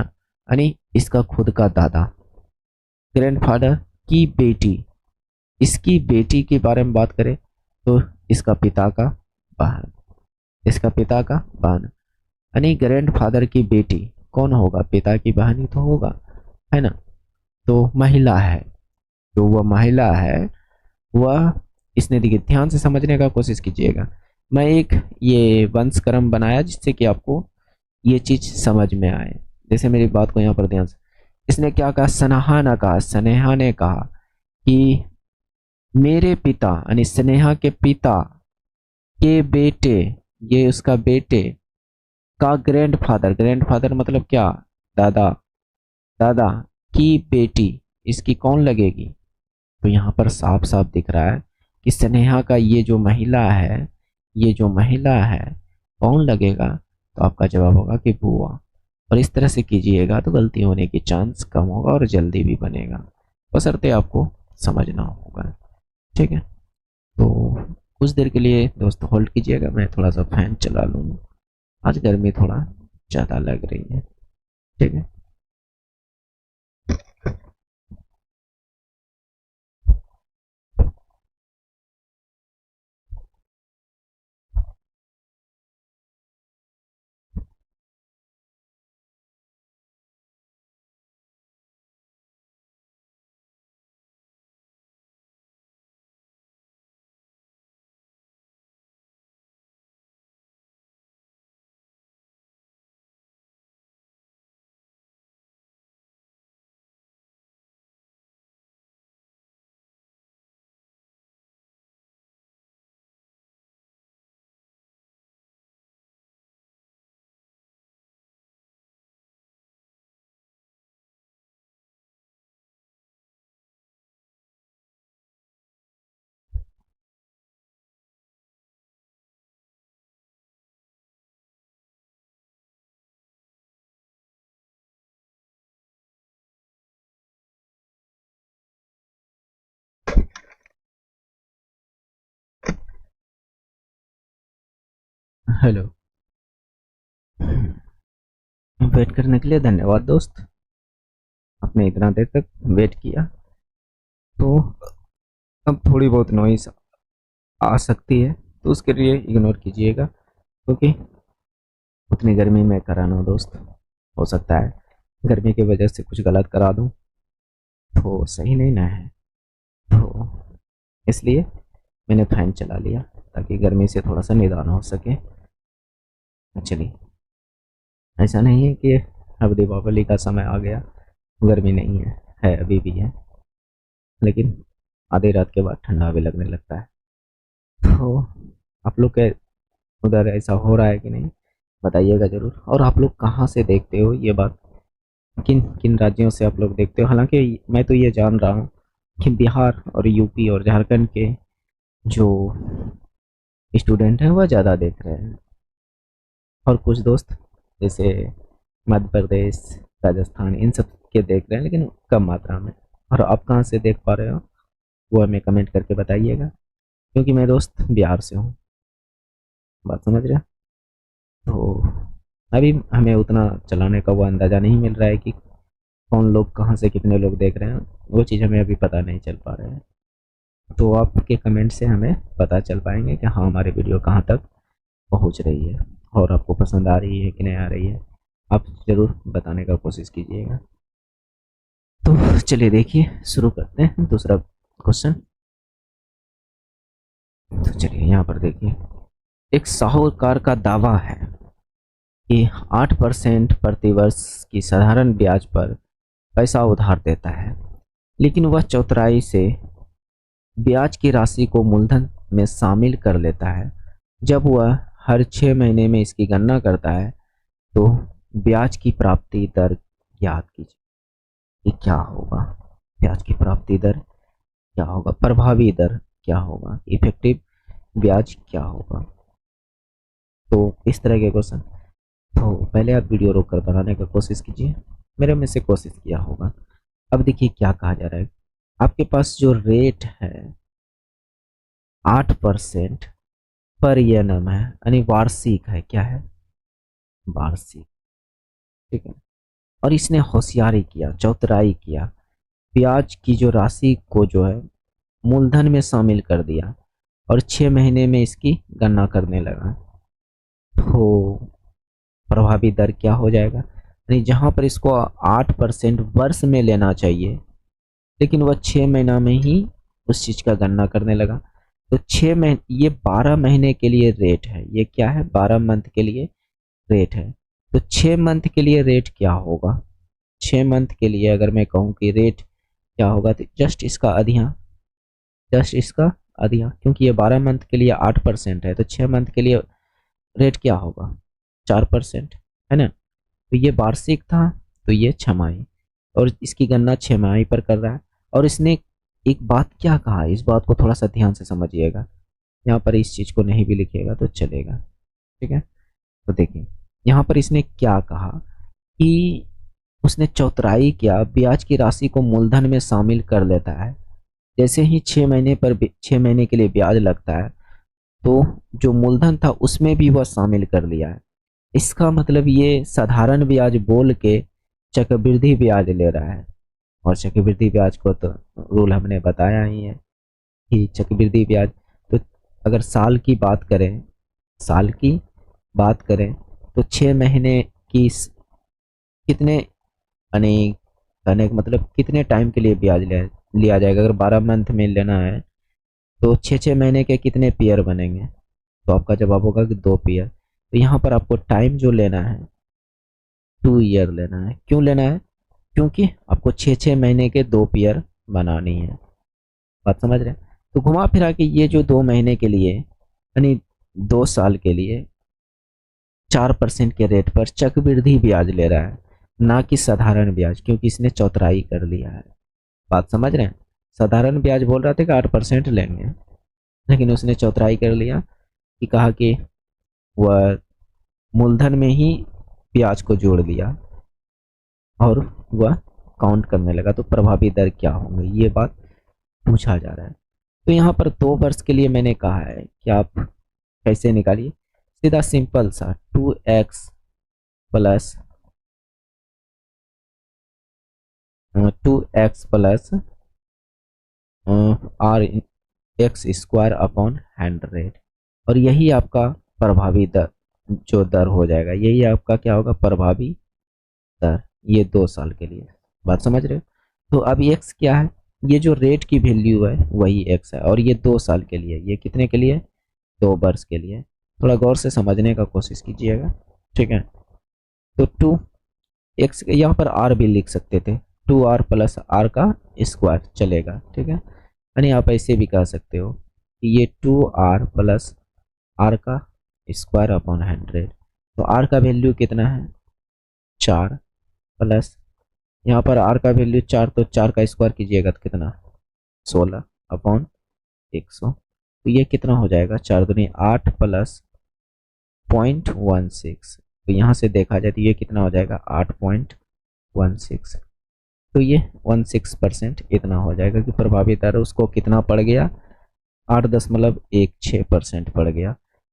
यानी इसका खुद का दादा। ग्रैंडफादर की बेटी, इसकी बेटी के बारे में बात करें तो इसका पिता का बहन, इसका पिता का बहन, यानी ग्रैंडफादर की बेटी कौन होगा, पिता की बहन ही तो होगा, है ना। तो महिला है, जो वह महिला है वह, इसने देखिए ध्यान से समझने का कोशिश कीजिएगा। मैं एक ये वंशक्रम बनाया जिससे कि आपको ये चीज समझ में आए। जैसे मेरी बात को यहाँ पर ध्यान से, इसने क्या कहा, स्नेहा ने कहा, स्नेहा ने कहा कि मेरे पिता यानी स्नेहा के पिता के बेटे, ये उसका बेटे का ग्रैंडफादर, ग्रैंडफादर मतलब क्या, दादा, दादा की बेटी इसकी कौन लगेगी। तो यहाँ पर साफ साफ दिख रहा है कि स्नेहा का ये जो महिला है, ये जो महिला है कौन लगेगा, तो आपका जवाब होगा कि बुआ। और इस तरह से कीजिएगा तो गलती होने की चांस कम होगा और जल्दी भी बनेगा, बशर्ते आपको समझना होगा, ठीक है। तो कुछ देर के लिए दोस्त होल्ड कीजिएगा, मैं थोड़ा सा फैन चला लूँ, आज गर्मी थोड़ा ज़्यादा लग रही है, ठीक है। हेलो। वेट करने के लिए धन्यवाद दोस्त। आपने इतना देर तक वेट किया। तो अब थोड़ी बहुत नॉइस आ सकती है, तो उसके लिए इग्नोर कीजिएगा, क्योंकि उतनी गर्मी में करा ना दोस्त। हो सकता है गर्मी की वजह से कुछ गलत करा दूं, तो सही नहीं ना है। तो इसलिए मैंने फैन चला लिया, ताकि गर्मी से थोड़ा सा निदान हो सके। चलिए, ऐसा नहीं है कि अब दीपावली का समय आ गया, गर्मी नहीं है अभी भी है, लेकिन आधी रात के बाद ठंडा भी लगने लगता है। तो आप लोग के उधर ऐसा हो रहा है कि नहीं, बताइएगा ज़रूर। और आप लोग कहाँ से देखते हो ये बात, किन किन राज्यों से आप लोग देखते हो? हालांकि मैं तो ये जान रहा हूँ कि बिहार और यूपी और झारखंड के जो स्टूडेंट हैं वह ज़्यादा देख रहे हैं, और कुछ दोस्त जैसे मध्य प्रदेश, राजस्थान, इन सब के देख रहे हैं, लेकिन कम मात्रा में। और आप कहाँ से देख पा रहे हो वो हमें कमेंट करके बताइएगा, क्योंकि मैं दोस्त बिहार से हूँ। बात समझ रहे हैं? तो अभी हमें उतना चलाने का वो अंदाज़ा नहीं मिल रहा है कि कौन लोग कहाँ से कितने लोग देख रहे हैं, वो चीज़ हमें अभी पता नहीं चल पा रहा है। तो आपके कमेंट से हमें पता चल पाएंगे कि हाँ, हमारी वीडियो कहाँ तक पहुँच रही है और आपको पसंद आ रही है कि नहीं आ रही है। आप ज़रूर बताने का कोशिश कीजिएगा। तो चलिए देखिए, शुरू करते हैं दूसरा क्वेश्चन। तो चलिए यहाँ पर देखिए, एक साहूकार का दावा है कि 8% प्रतिवर्ष की साधारण ब्याज पर पैसा उधार देता है, लेकिन वह चौथराई से ब्याज की राशि को मूलधन में शामिल कर लेता है। जब वह हर 6 महीने में इसकी गणना करता है, तो ब्याज की प्राप्ति दर ज्ञात कीजिए। ये क्या होगा? ब्याज की प्राप्ति दर क्या होगा? प्रभावी दर क्या होगा? इफेक्टिव ब्याज क्या होगा? तो इस तरह के क्वेश्चन तो पहले आप वीडियो रोक कर बनाने का कोशिश कीजिए, मेरे में से कोशिश किया होगा। अब देखिए क्या कहा जा रहा है। आपके पास जो रेट है 8% पर एनम है, यानी वार्षिक है। क्या है? वार्षिक। ठीक है। और इसने होशियारी किया, चौतराई किया, ब्याज की जो राशि को जो है मूलधन में शामिल कर दिया और 6 महीने में इसकी गणना करने लगा। तो प्रभावी दर क्या हो जाएगा? यानी जहां पर इसको 8% वर्ष में लेना चाहिए, लेकिन वह 6 महीना में ही उस चीज का गणना करने लगा। तो 6 महीने, ये 12 महीने के लिए रेट है। ये क्या है? 12 मंथ के लिए रेट है। तो 6 मंथ के लिए रेट क्या होगा? 6 मंथ के लिए अगर मैं कहूँ कि रेट क्या होगा, तो जस्ट इसका अधिया, जस्ट इसका अधिया, क्योंकि ये 12 मंथ के लिए 8% है, तो 6 मंथ के लिए रेट क्या होगा? 4%, है ना? तो ये वार्षिक था, तो ये छमाही, और इसकी गणना 6 माही पर कर रहा है। और इसने एक बात क्या कहा, इस बात को थोड़ा सा ध्यान से समझिएगा। यहाँ पर इस चीज को नहीं भी लिखिएगा तो चलेगा, ठीक है? तो देखिए यहाँ पर इसने क्या कहा कि उसने चौतराई किया, ब्याज की राशि को मूलधन में शामिल कर लेता है। जैसे ही 6 महीने के लिए ब्याज लगता है, तो जो मूलधन था उसमें भी वह शामिल कर लिया है। इसका मतलब ये साधारण ब्याज बोल के चक्रवृद्धि ब्याज ले रहा है। और चक्रवृद्धि ब्याज को तो रूल हमने बताया ही है कि चक्रवृद्धि ब्याज, तो अगर साल की बात करें, साल की बात करें तो 6 महीने की कितने, यानी कहने का मतलब कितने टाइम के लिए ब्याज लिया जाएगा? अगर 12 मंथ में लेना है तो 6 6 महीने के कितने पेयर बनेंगे? तो आपका जवाब होगा कि 2 पेयर। तो यहाँ पर आपको टाइम जो लेना है 2 ईयर लेना है। क्यों लेना है? क्योंकि आपको 6 6 महीने के 2 पेयर बनानी है। बात समझ रहे हैं? तो घुमा फिरा के ये जो 2 महीने के लिए, यानी 2 साल के लिए 4% के रेट पर चक्रवृद्धि ब्याज ले रहा है, ना कि साधारण ब्याज, क्योंकि इसने चौतराई कर लिया है। बात समझ रहे हैं? साधारण ब्याज बोल रहा था कि 8% लेंगे, लेकिन उसने चौतराई कर लिया कि कहा कि वह मूलधन में ही ब्याज को जोड़ दिया और वह काउंट करने लगा। तो प्रभावी दर क्या होंगे, ये बात पूछा जा रहा है। तो यहाँ पर 2 वर्ष के लिए मैंने कहा है कि आप कैसे निकालिए। सीधा सिंपल सा 2x plus 2x plus r x square upon 100, और यही आपका प्रभावी दर जो दर हो जाएगा, यही आपका क्या होगा, प्रभावी दर, ये 2 साल के लिए। बात समझ रहे हो? तो अब एक्स क्या है, ये जो रेट की वैल्यू है वही एक्स है, और ये 2 साल के लिए, ये कितने के लिए, 2 वर्ष के लिए। थोड़ा गौर से समझने का कोशिश कीजिएगा, ठीक है। तो 2x यहाँ पर आर भी लिख सकते थे, 2r प्लस आर का स्क्वायर चलेगा, ठीक है। यानी आप ऐसे भी कह सकते हो कि ये 2r प्लस आर का स्क्वायर अपॉन 100। तो आर का वैल्यू कितना है, 4, प्लस यहाँ पर आर का वैल्यू 4, तो 4 का स्क्वायर कीजिएगा तो कितना, 16 अपॉन 100। तो ये कितना हो जाएगा, 4 दूनी 8 प्लस 0.16। तो यहाँ से देखा जाए तो ये कितना हो जाएगा, 8.16। तो ये 16% इतना हो जाएगा कि प्रभावी दर उसको कितना पड़ गया, 8.16% पड़ गया,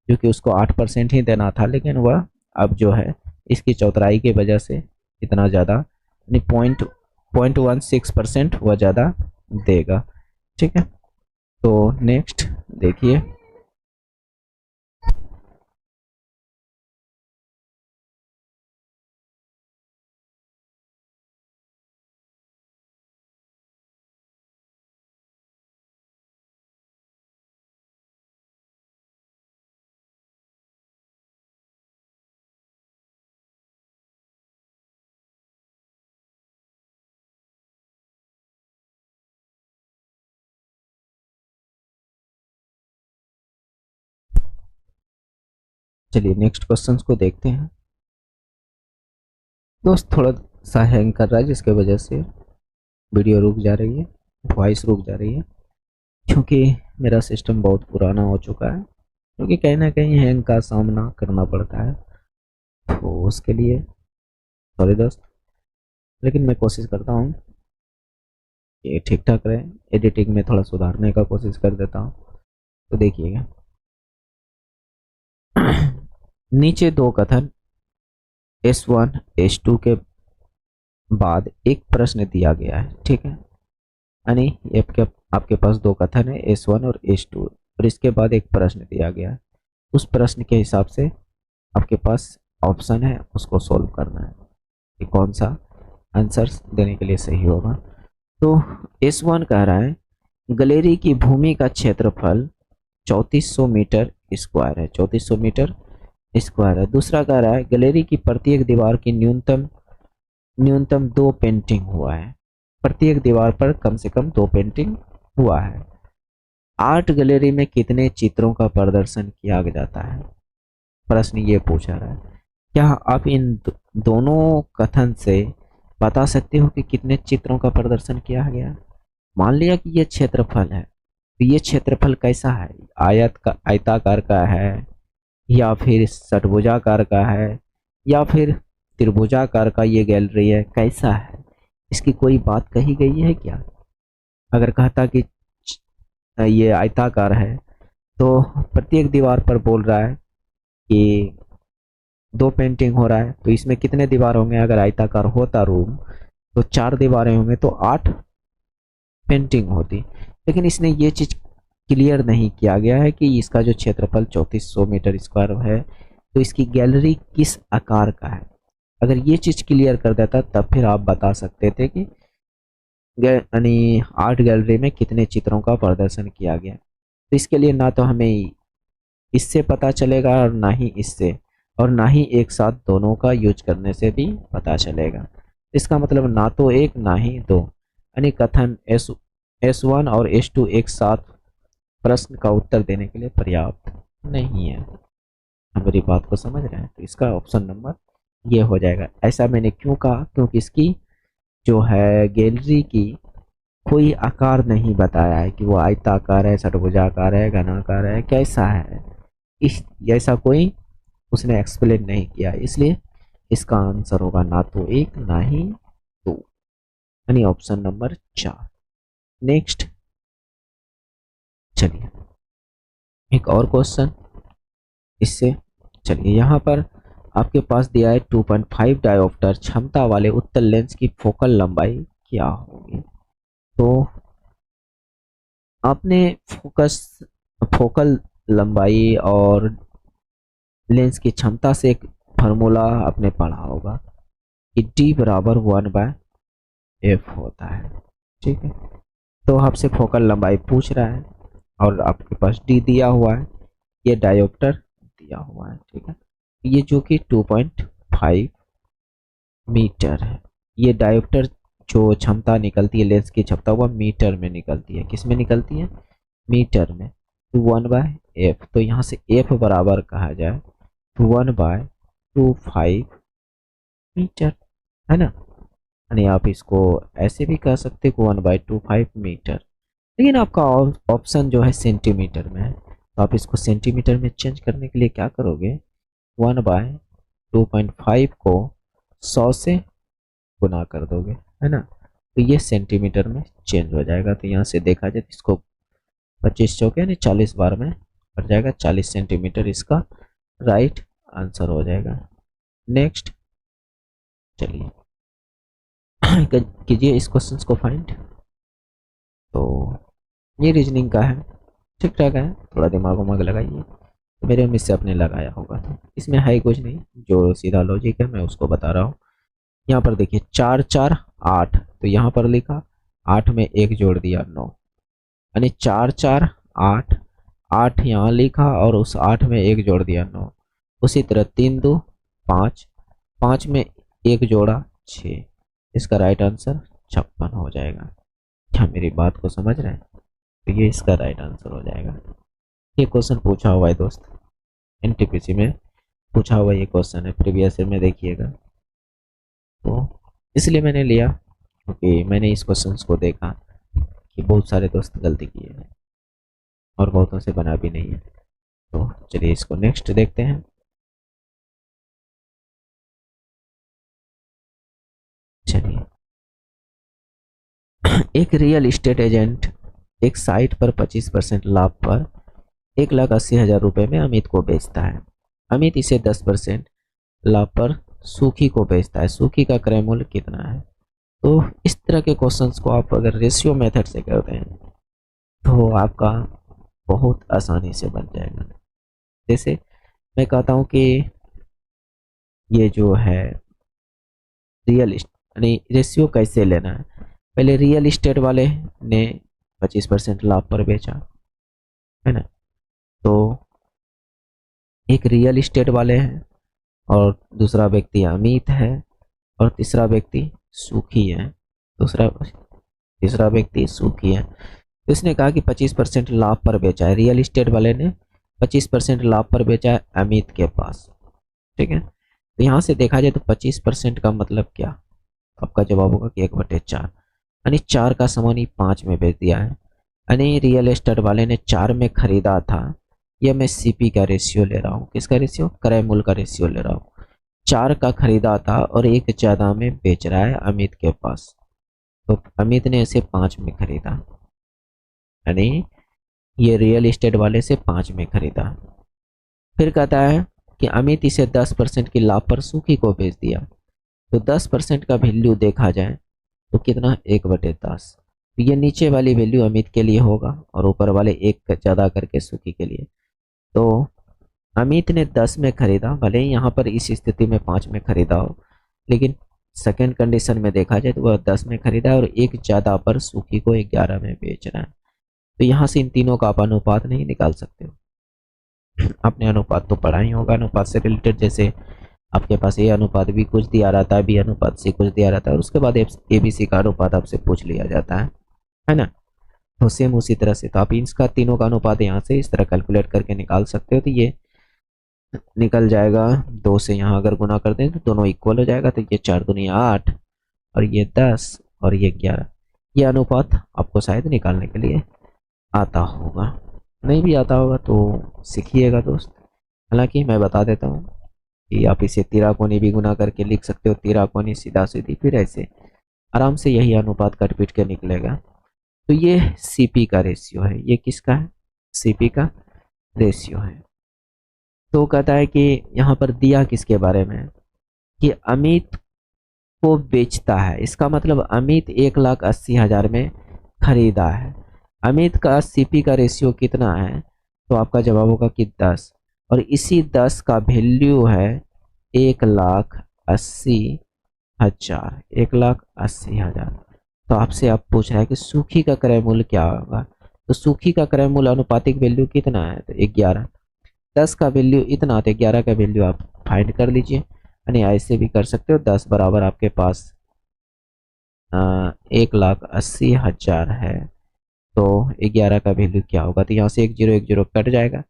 क्योंकि उसको 8% ही देना था, लेकिन वह अब जो है इसकी चौतराई की वजह से इतना ज़्यादा, यानी 0.16% वह ज़्यादा देगा, ठीक है। तो नेक्स्ट देखिए, चलिए नेक्स्ट क्वेश्चंस को देखते हैं। दोस्त थोड़ा सा हैंग कर रहा है, जिसके वजह से वीडियो रुक जा रही है, वॉइस रुक जा रही है, क्योंकि मेरा सिस्टम बहुत पुराना हो चुका है, क्योंकि कहीं ना कहीं हैंग का सामना करना पड़ता है, तो उसके लिए सॉरी दोस्त। लेकिन मैं कोशिश करता हूँ कि ठीक ठाक रहे, एडिटिंग में थोड़ा सुधारने का कोशिश कर देता हूँ। तो देखिएगा नीचे दो कथन S1 S2 के बाद एक प्रश्न दिया गया है, ठीक है। यानी आपके पास दो कथन है S1 और S2, और इसके बाद एक प्रश्न दिया गया है। उस प्रश्न के हिसाब से आपके पास ऑप्शन है, उसको सोल्व करना है कि कौन सा आंसर देने के लिए सही होगा। तो S1 कह रहा है गैलरी की भूमि का क्षेत्रफल 3400 मीटर स्क्वायर है, 3400 मीटर स्क्वायर है। दूसरा कह रहा है गैलरी की प्रत्येक दीवार की न्यूनतम न्यूनतम 2 पेंटिंग हुआ है, प्रत्येक दीवार पर कम से कम 2 पेंटिंग हुआ है। आर्ट गैलरी में कितने चित्रों का प्रदर्शन किया जाता है, प्रश्न ये पूछा रहा है। क्या आप इन दोनों कथन से बता सकते हो कि कितने चित्रों का प्रदर्शन किया गया? मान लिया कि ये क्षेत्रफल है, तो ये क्षेत्रफल कैसा है, आयताकार का है, या फिर षटभुजाकार का है, या फिर त्रिभुजाकार का ये गैलरी है, कैसा है, इसकी कोई बात कही गई है क्या? अगर कहता कि ये आयताकार है, तो प्रत्येक दीवार पर बोल रहा है कि 2 पेंटिंग हो रहा है, तो इसमें कितने दीवार होंगे? अगर आयताकार होता रूम तो 4 दीवारें होंगे, तो 8 पेंटिंग होती। लेकिन इसने ये चीज क्लियर नहीं किया गया है कि इसका जो क्षेत्रफल 3400 मीटर स्क्वायर है, तो इसकी गैलरी किस आकार का है। अगर ये चीज क्लियर कर देता तब फिर आप बता सकते थे कि यानी आर्ट गैलरी में कितने चित्रों का प्रदर्शन किया गया। तो इसके लिए ना तो हमें इससे पता चलेगा और ना ही इससे, और ना ही एक साथ दोनों का यूज करने से भी पता चलेगा। इसका मतलब ना तो एक ना ही दो, यानी कथन S1 और S2 एक साथ प्रश्न का उत्तर देने के लिए पर्याप्त नहीं है। आप मेरी बात को समझ रहे हैं? तो इसका ऑप्शन नंबर ये हो जाएगा। ऐसा मैंने क्यों कहा, क्योंकि इसकी जो है गैलरी की कोई आकार नहीं बताया है कि वो आयताकार है, षटभुजाकार है, घनाकार है, कैसा है, इस ऐसा कोई उसने एक्सप्लेन नहीं किया, इसलिए इसका आंसर होगा ना तो एक ना ही दो, यानी ऑप्शन नंबर 4। नेक्स्ट चलिए एक और क्वेश्चन इससे चलिए यहाँ पर आपके पास दिया है 2.5 डायोप्टर क्षमता वाले उत्तल लेंस की फोकल लंबाई क्या होगी। तो आपने फोकल लंबाई और लेंस की क्षमता से एक फार्मूला आपने पढ़ा होगा कि D बराबर 1/f होता है। ठीक है, तो आपसे फोकल लंबाई पूछ रहा है और आपके पास D दिया हुआ है, ये डायोप्टर दिया हुआ है। ठीक है, ये जो कि 2.5 मीटर है। ये डायोप्टर जो क्षमता निकलती है लेंस की क्षमता वह मीटर में निकलती है। किस में निकलती है? मीटर में। तो 1/f, तो यहाँ से f बराबर कहा जाए तो 1/25 मीटर, है ना। यानी आप इसको ऐसे भी कह सकते हो 1/25 मीटर, लेकिन आपका ऑप्शन जो है सेंटीमीटर में है, तो आप इसको सेंटीमीटर में चेंज करने के लिए क्या करोगे, 1/2.5 को 100 से गुना कर दोगे, है ना। तो ये सेंटीमीटर में चेंज हो जाएगा। तो यहाँ से देखा जाए तो इसको 25 चौके यानी 40 बार में पड़ जाएगा, 40 सेंटीमीटर इसका राइट आंसर हो जाएगा। नेक्स्ट चलिए कीजिए इस क्वेश्चन को फाइंड। तो ये रीजनिंग का है, ठीक ठाक है, थोड़ा दिमाग उमाग लगाइए। मेरे उम्मीद से आपने लगाया होगा। तो इसमें है कुछ नहीं, जो सीधा लॉजिक है मैं उसको बता रहा हूँ। यहाँ पर देखिए 4 4 8, तो यहाँ पर लिखा 8 में 1 जोड़ दिया 9, यानी 4 4 8, 8 यहाँ लिखा और उस 8 में 1 जोड़ दिया 9। उसी तरह 3 2 5, 5 में 1 जोड़ा 6, इसका राइट आंसर 56 हो जाएगा। क्या मेरी बात को समझ रहे हैं? तो ये इसका राइट आंसर हो जाएगा। ये क्वेश्चन पूछा हुआ है दोस्त, एनटीपीसी में पूछा हुआ ये क्वेश्चन है, प्रीवियस ईयर में देखिएगा। तो इसलिए मैंने लिया क्योंकि मैंने इस क्वेश्चन को देखा कि बहुत सारे दोस्त गलती किए हैं और बहुतों से बना भी नहीं है। तो चलिए इसको नेक्स्ट देखते हैं। चलिए एक रियल इस्टेट एजेंट एक साइट पर 25% लाभ पर 1,80,000 रुपए में अमित को बेचता है। अमित इसे 10% लाभ पर सुखी को बेचता है। सुखी का क्रय मूल्य कितना है? तो इस तरह के क्वेश्चंस को आप अगर रेशियो मेथड से करते हैं तो आपका बहुत आसानी से बन जाएगा। जैसे मैं कहता हूँ कि ये जो है रियल यानी रेशियो कैसे लेना है, पहले रियल इस्टेट वाले ने 25% लाभ पर बेचा, है ना। तो एक रियल इस्टेट वाले हैं और दूसरा व्यक्ति अमित है और तीसरा व्यक्ति सुखी है। तीसरा व्यक्ति सुखी है। तो इसने कहा कि 25% लाभ पर बेचा है, रियल इस्टेट वाले ने 25% लाभ पर बेचा है अमित के पास। ठीक है, तो यहाँ से देखा जाए तो 25% का मतलब क्या, आपका जवाब होगा कि 1/4, यानी 4 का सामान ही 5 में बेच दिया है। यानी रियल एस्टेट वाले ने 4 में खरीदा था, यह मैं सीपी का रेशियो ले रहा हूँ। किसका रेशियो? क्रय मूल्य का रेशियो ले रहा हूँ। 4 का खरीदा था और 1 ज्यादा में बेच रहा है अमित के पास, तो अमित ने इसे 5 में खरीदा, यानी ये रियल एस्टेट वाले से 5 में खरीदा। फिर कहता है कि अमित इसे 10% की लाभ पर सुखी को बेच दिया। तो 10% का वैल्यू देखा जाए तो कितना, 1/10। तो ये नीचे वाली वैल्यू अमित के लिए होगा और ऊपर वाले 1 ज्यादा करके सुखी के लिए। तो अमित ने 10 में खरीदा, भले ही यहाँ पर इस स्थिति में 5 में खरीदा हो, लेकिन सेकेंड कंडीशन में देखा जाए तो वह 10 में खरीदा और 1 ज्यादा पर सुखी को 11 में बेच रहा है। तो यहाँ से इन तीनों का आप अनुपात नहीं निकाल सकते हो। आपने अनुपात तो पढ़ा ही होगा, अनुपात से रिलेटेड, जैसे आपके पास ए अनुपात भी कुछ दिया रहता है, बी अनुपात सी कुछ दिया रहता है, और उसके बाद ABC का अनुपात आपसे पूछ लिया जाता है ना। तो सेम उसी तरह से तो आप इसका तीनों का अनुपात यहाँ से इस तरह कैलकुलेट करके निकाल सकते हो। तो ये निकल जाएगा 2 से यहाँ अगर गुना कर दें तो दोनों इक्वल हो जाएगा। तो ये 4 दूनी 8 और ये 10 और ये 11। ये अनुपात आपको शायद निकालने के लिए आता होगा, नहीं भी आता होगा तो सीखिएगा दोस्त। हालांकि मैं बता देता हूँ कि आप इसे तिराकोनी भी गुना करके लिख सकते हो, तिराकोनी सीधा सीधी, फिर ऐसे आराम से यही अनुपात कट पीट के निकलेगा। तो ये सीपी का रेशियो है। ये किसका है? सीपी का रेशियो है। तो कहता है कि यहाँ पर दिया किसके बारे में है कि अमित को बेचता है, इसका मतलब अमित 1,80,000 में खरीदा है। अमित का सीपी का रेशियो कितना है, तो आपका जवाब होगा कि 10, और इसी 10 का वैल्यू है 1,80,000, 1,80,000। तो आपसे आप पूछ रहा है कि सूखी का क्रय मूल्य क्या होगा, तो सूखी का क्रय मूल्य अनुपातिक वैल्यू कितना है, तो 11। 10 का वैल्यू इतना, तो 11 का वैल्यू आप फाइंड कर लीजिए, यानी ऐसे भी कर सकते हो। 10 बराबर आपके पास 1,80,000 है, तो 11 का वैल्यू क्या होगा, तो यहाँ से एक जीरो कट जाएगा, तो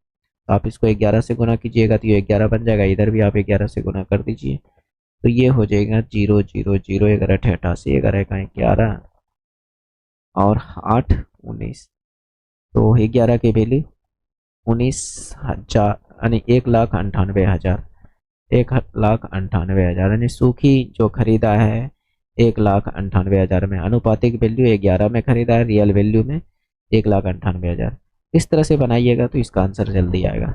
आप इसको 11 से गुना कीजिएगा तो ये 11 बन जाएगा, इधर भी आप 11 से गुना कर दीजिए, तो ये हो जाएगा 0, 0, 0, 11 88, 11 का 11 और 8 19, तो 11 के वैल्यू 19,000 यानी 1,98,000, 1,98,000, यानी सूखी जो खरीदा है 1,98,000 में, अनुपातिक वैल्यू 11 में खरीदा है, रियल वैल्यू में 1,98,000। इस तरह से बनाइएगा तो इसका आंसर जल्दी आएगा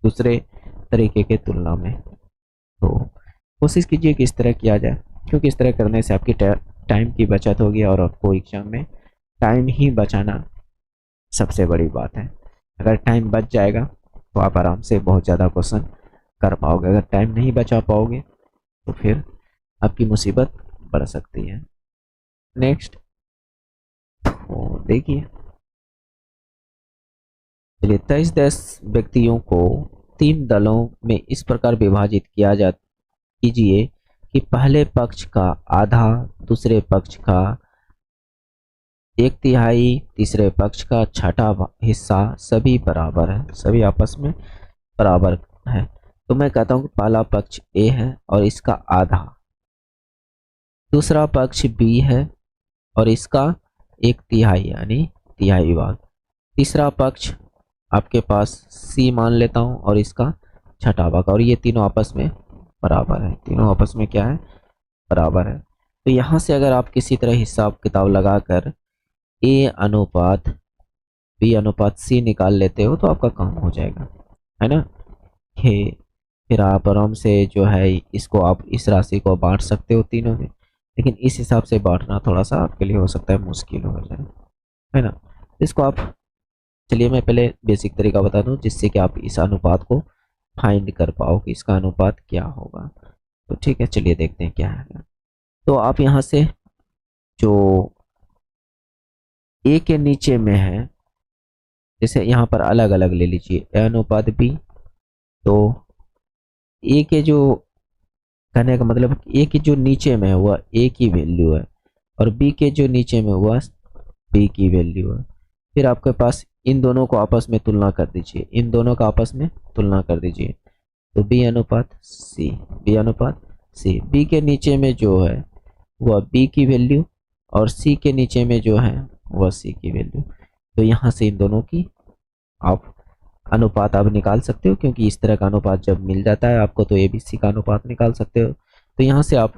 दूसरे तरीके के तुलना में। तो कोशिश कीजिए कि इस तरह किया जाए, क्योंकि इस तरह करने से आपकी टाइम की बचत होगी, और आपको एग्जाम में टाइम ही बचाना सबसे बड़ी बात है। अगर टाइम बच जाएगा तो आप आराम से बहुत ज़्यादा क्वेश्चन कर पाओगे, अगर टाइम नहीं बचा पाओगे तो फिर आपकी मुसीबत बढ़ सकती है। नेक्स्ट तो देखिए, चलिए 23 व्यक्तियों को 3 दलों में इस प्रकार विभाजित किया जा कीजिए कि पहले पक्ष का आधा, दूसरे पक्ष का 1/3, तीसरे पक्ष का छठा हिस्सा सभी बराबर है, सभी आपस में बराबर है। तो मैं कहता हूँ कि पहला पक्ष ए है और इसका आधा, दूसरा पक्ष बी है और इसका 1/3 यानी तिहाई भाग, तीसरा पक्ष आपके पास सी मान लेता हूँ और इसका छठा भाग, और ये तीनों आपस में बराबर है, तीनों आपस में क्या है, बराबर है। तो यहाँ से अगर आप किसी तरह हिसाब किताब लगाकर ए अनुपात बी अनुपात सी निकाल लेते हो तो आपका काम हो जाएगा, है ना। फिर आप आराम से जो है इसको आप इस राशि को बांट सकते हो तीनों में, लेकिन इस हिसाब से बांटना थोड़ा सा आपके लिए हो सकता है मुश्किल हो जाए, है ना। इसको आप, चलिए मैं पहले बेसिक तरीका बता दूं जिससे कि आप इस अनुपात को फाइंड कर पाओ कि इसका अनुपात क्या होगा। तो ठीक है, चलिए देखते हैं क्या है। तो आप यहाँ से जो ए के नीचे में है, जैसे यहाँ पर अलग अलग ले लीजिए ए अनुपात बी, तो ए के जो, कहने का मतलब ए की जो नीचे में है वह ए की वैल्यू है, और बी के जो नीचे में हुआ बी की वैल्यू है। फिर आपके पास इन दोनों को आपस में तुलना कर दीजिए, इन दोनों का आपस में तुलना कर दीजिए, तो बी अनुपात सी, बी अनुपात सी, बी के नीचे में जो है वह बी की वैल्यू और सी के नीचे में जो है वह सी की वैल्यू। तो यहाँ से इन दोनों की आप अनुपात आप निकाल सकते हो, क्योंकि इस तरह का अनुपात जब मिल जाता है आपको तो एबीसी का अनुपात निकाल सकते हो। तो यहाँ से आप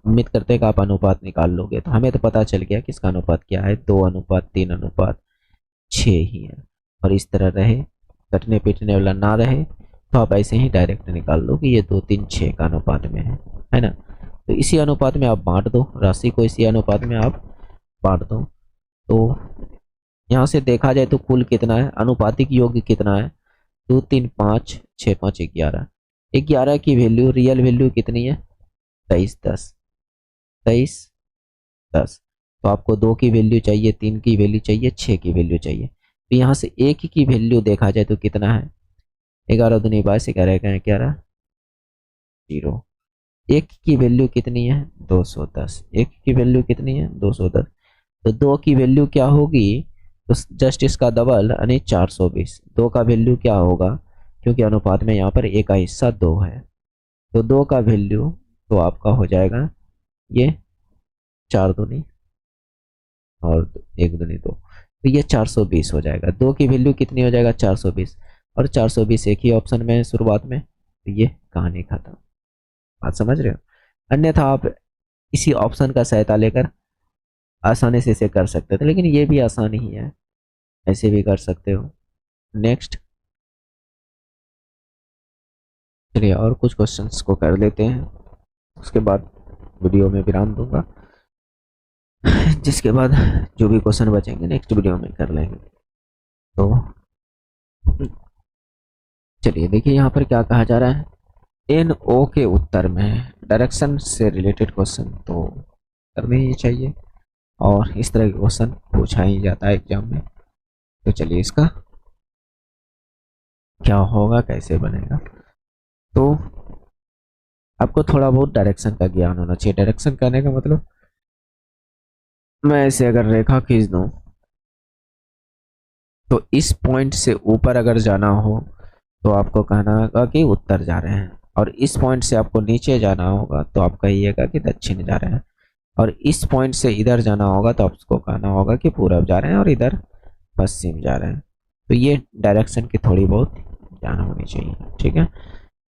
उम्मीद करते हैं कि आप अनुपात निकाल लोगे, तो हमें तो पता चल गया कि इसका अनुपात क्या है, 2:3:6 ही है। और इस तरह रहे, कटने पीटने वाला ना रहे, तो आप ऐसे ही डायरेक्ट निकाल लो कि ये 2:3:6 का अनुपात में है ना। तो इसी अनुपात में आप बांट दो राशि को, इसी अनुपात में आप बांट दो। तो यहाँ से देखा जाए तो कुल कितना है, अनुपातिक योग कितना है, 2, 3, 5, 6, 5, 11, 11 की वैल्यू, रियल वैल्यू कितनी है, 23, 10, 23, 10। तो आपको 2 की वैल्यू चाहिए, 3 की वैल्यू चाहिए, 6 की वैल्यू चाहिए। तो यहाँ से 1 की वैल्यू देखा जाए तो कितना है, 11×2 = 22, 11 का 11, 0। 1 की वैल्यू कितनी है, 210, 1 की वैल्यू कितनी है, 210। तो 2 की वैल्यू क्या होगी, तो जस्ट इसका डबल यानी 420। 2 का वैल्यू क्या होगा, क्योंकि अनुपात में यहाँ पर ए का हिस्सा 2 है, तो 2 का वैल्यू तो आपका हो जाएगा ये 4×2 और 1×2, तो ये 420 हो जाएगा। 2 की वैल्यू कितनी हो जाएगा, 420, और 420 एक ही ऑप्शन में है शुरुआत में, तो ये कहानी खत्म। बात समझ रहे हो। अन्यथा आप इसी ऑप्शन का सहायता लेकर आसानी से इसे कर सकते थे, लेकिन ये भी आसान ही है, ऐसे भी कर सकते हो। नेक्स्ट, चलिए और कुछ क्वेश्चंस को कर लेते हैं, उसके बाद वीडियो में विराम दूंगा, जिसके बाद जो भी क्वेश्चन बचेंगे नेक्स्ट वीडियो में कर लेंगे। तो चलिए देखिए यहाँ पर क्या कहा जा रहा है, एन ओ के उत्तर में डायरेक्शन से रिलेटेड क्वेश्चन तो करने ही चाहिए, और इस तरह के क्वेश्चन पूछा ही जाता है एग्जाम में। तो चलिए इसका क्या होगा, कैसे बनेगा। तो आपको थोड़ा बहुत डायरेक्शन का ज्ञान होना चाहिए। डायरेक्शन करने का मतलब, मैं ऐसे अगर रेखा खींच दूं तो इस पॉइंट से ऊपर अगर जाना हो तो आपको कहना होगा कि उत्तर जा रहे हैं, और इस पॉइंट से आपको नीचे जाना होगा तो आप कहिएगा कि दक्षिण जा रहे हैं, और इस पॉइंट से इधर जाना होगा तो आपको कहना होगा कि पूरब जा रहे हैं, और इधर पश्चिम जा रहे हैं। तो ये डायरेक्शन की थोड़ी बहुत ज्ञान होनी चाहिए, ठीक है।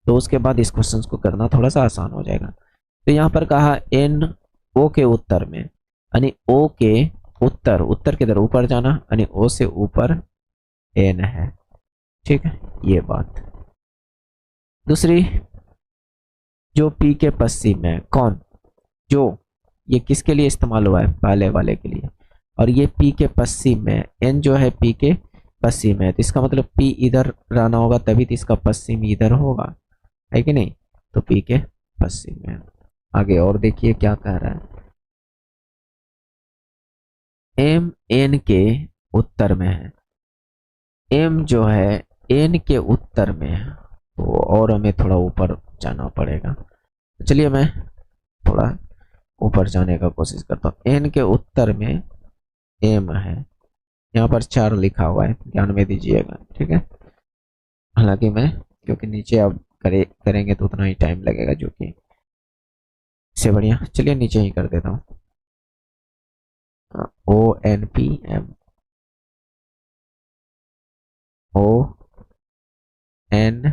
तो उसके बाद इस क्वेश्चन को करना थोड़ा सा आसान हो जाएगा। तो यहाँ पर कहा एन ओ के उत्तर में, यानी ओ के उत्तर, उत्तर के इधर ऊपर जाना, यानी ओ से ऊपर एन है, ठीक है, ये बात। दूसरी, जो पी के पश्चिम है, कौन, जो, ये किसके लिए इस्तेमाल हुआ है, पहले वाले के लिए, और ये पी के पश्चिम में, एन जो है पी के पश्चिम है, तो इसका मतलब पी इधर रहना होगा तभी तो इसका पश्चिम इधर होगा, है कि नहीं। तो पी के पश्चिम में। आगे और देखिए क्या कह रहा है, एम एन के उत्तर में है, एम जो है एन के उत्तर में है, तो और हमें थोड़ा ऊपर जाना पड़ेगा। चलिए मैं थोड़ा ऊपर जाने का कोशिश करता हूँ। एन के उत्तर में एम है, यहाँ पर 4 लिखा हुआ है, ध्यान में दीजिएगा, ठीक है। हालांकि मैं, क्योंकि नीचे अब करेंगे तो उतना ही टाइम लगेगा, जो कि इससे बढ़िया चलिए नीचे ही कर देता हूँ। O N P M, O N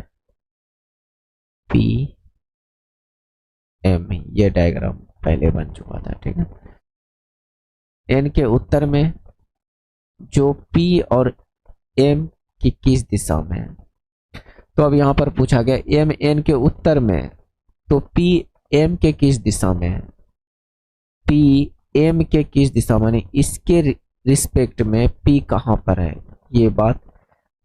P M, ये डायग्राम पहले बन चुका था, ठीक है। एन के उत्तर में जो पी और एम की किस दिशा में है, तो अब यहाँ पर पूछा गया एम एन के उत्तर में, तो पी एम के किस दिशा में है, पी एम के किस दिशा में, यानी इसके रिस्पेक्ट में पी कहाँ पर है, ये बात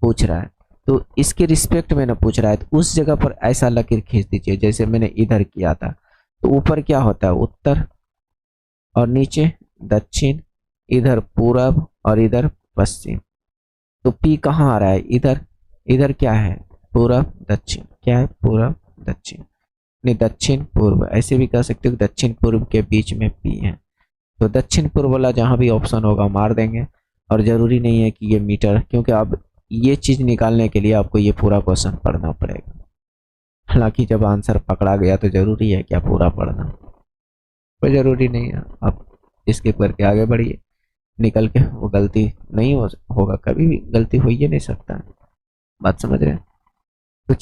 पूछ रहा है। तो इसके रिस्पेक्ट में ना पूछ रहा है, तो उस जगह पर ऐसा लकीर खींच दीजिए जैसे मैंने इधर किया था। तो ऊपर क्या होता है, उत्तर, और नीचे दक्षिण, इधर पूरब और इधर पश्चिम। तो पी कहाँ आ रहा है, इधर, इधर क्या है, पूरब दक्षिण, क्या है, पूरब दक्षिण, नहीं दक्षिण पूर्व, ऐसे भी कह सकते हो, दक्षिण पूर्व के बीच में पी है। तो दक्षिण पूर्व वाला जहां भी ऑप्शन होगा मार देंगे, और जरूरी नहीं है कि ये मीटर, क्योंकि अब ये चीज निकालने के लिए आपको ये पूरा क्वेश्चन पढ़ना पड़ेगा। हालांकि जब आंसर पकड़ा गया तो जरूरी है क्या पूरा पढ़ना, कोई जरूरी नहीं है, आप इसके करके आगे बढ़िए, निकल के वो गलती नहीं होगा, कभी भी गलती हो ही नहीं सकता, बात समझ रहे हैं। तो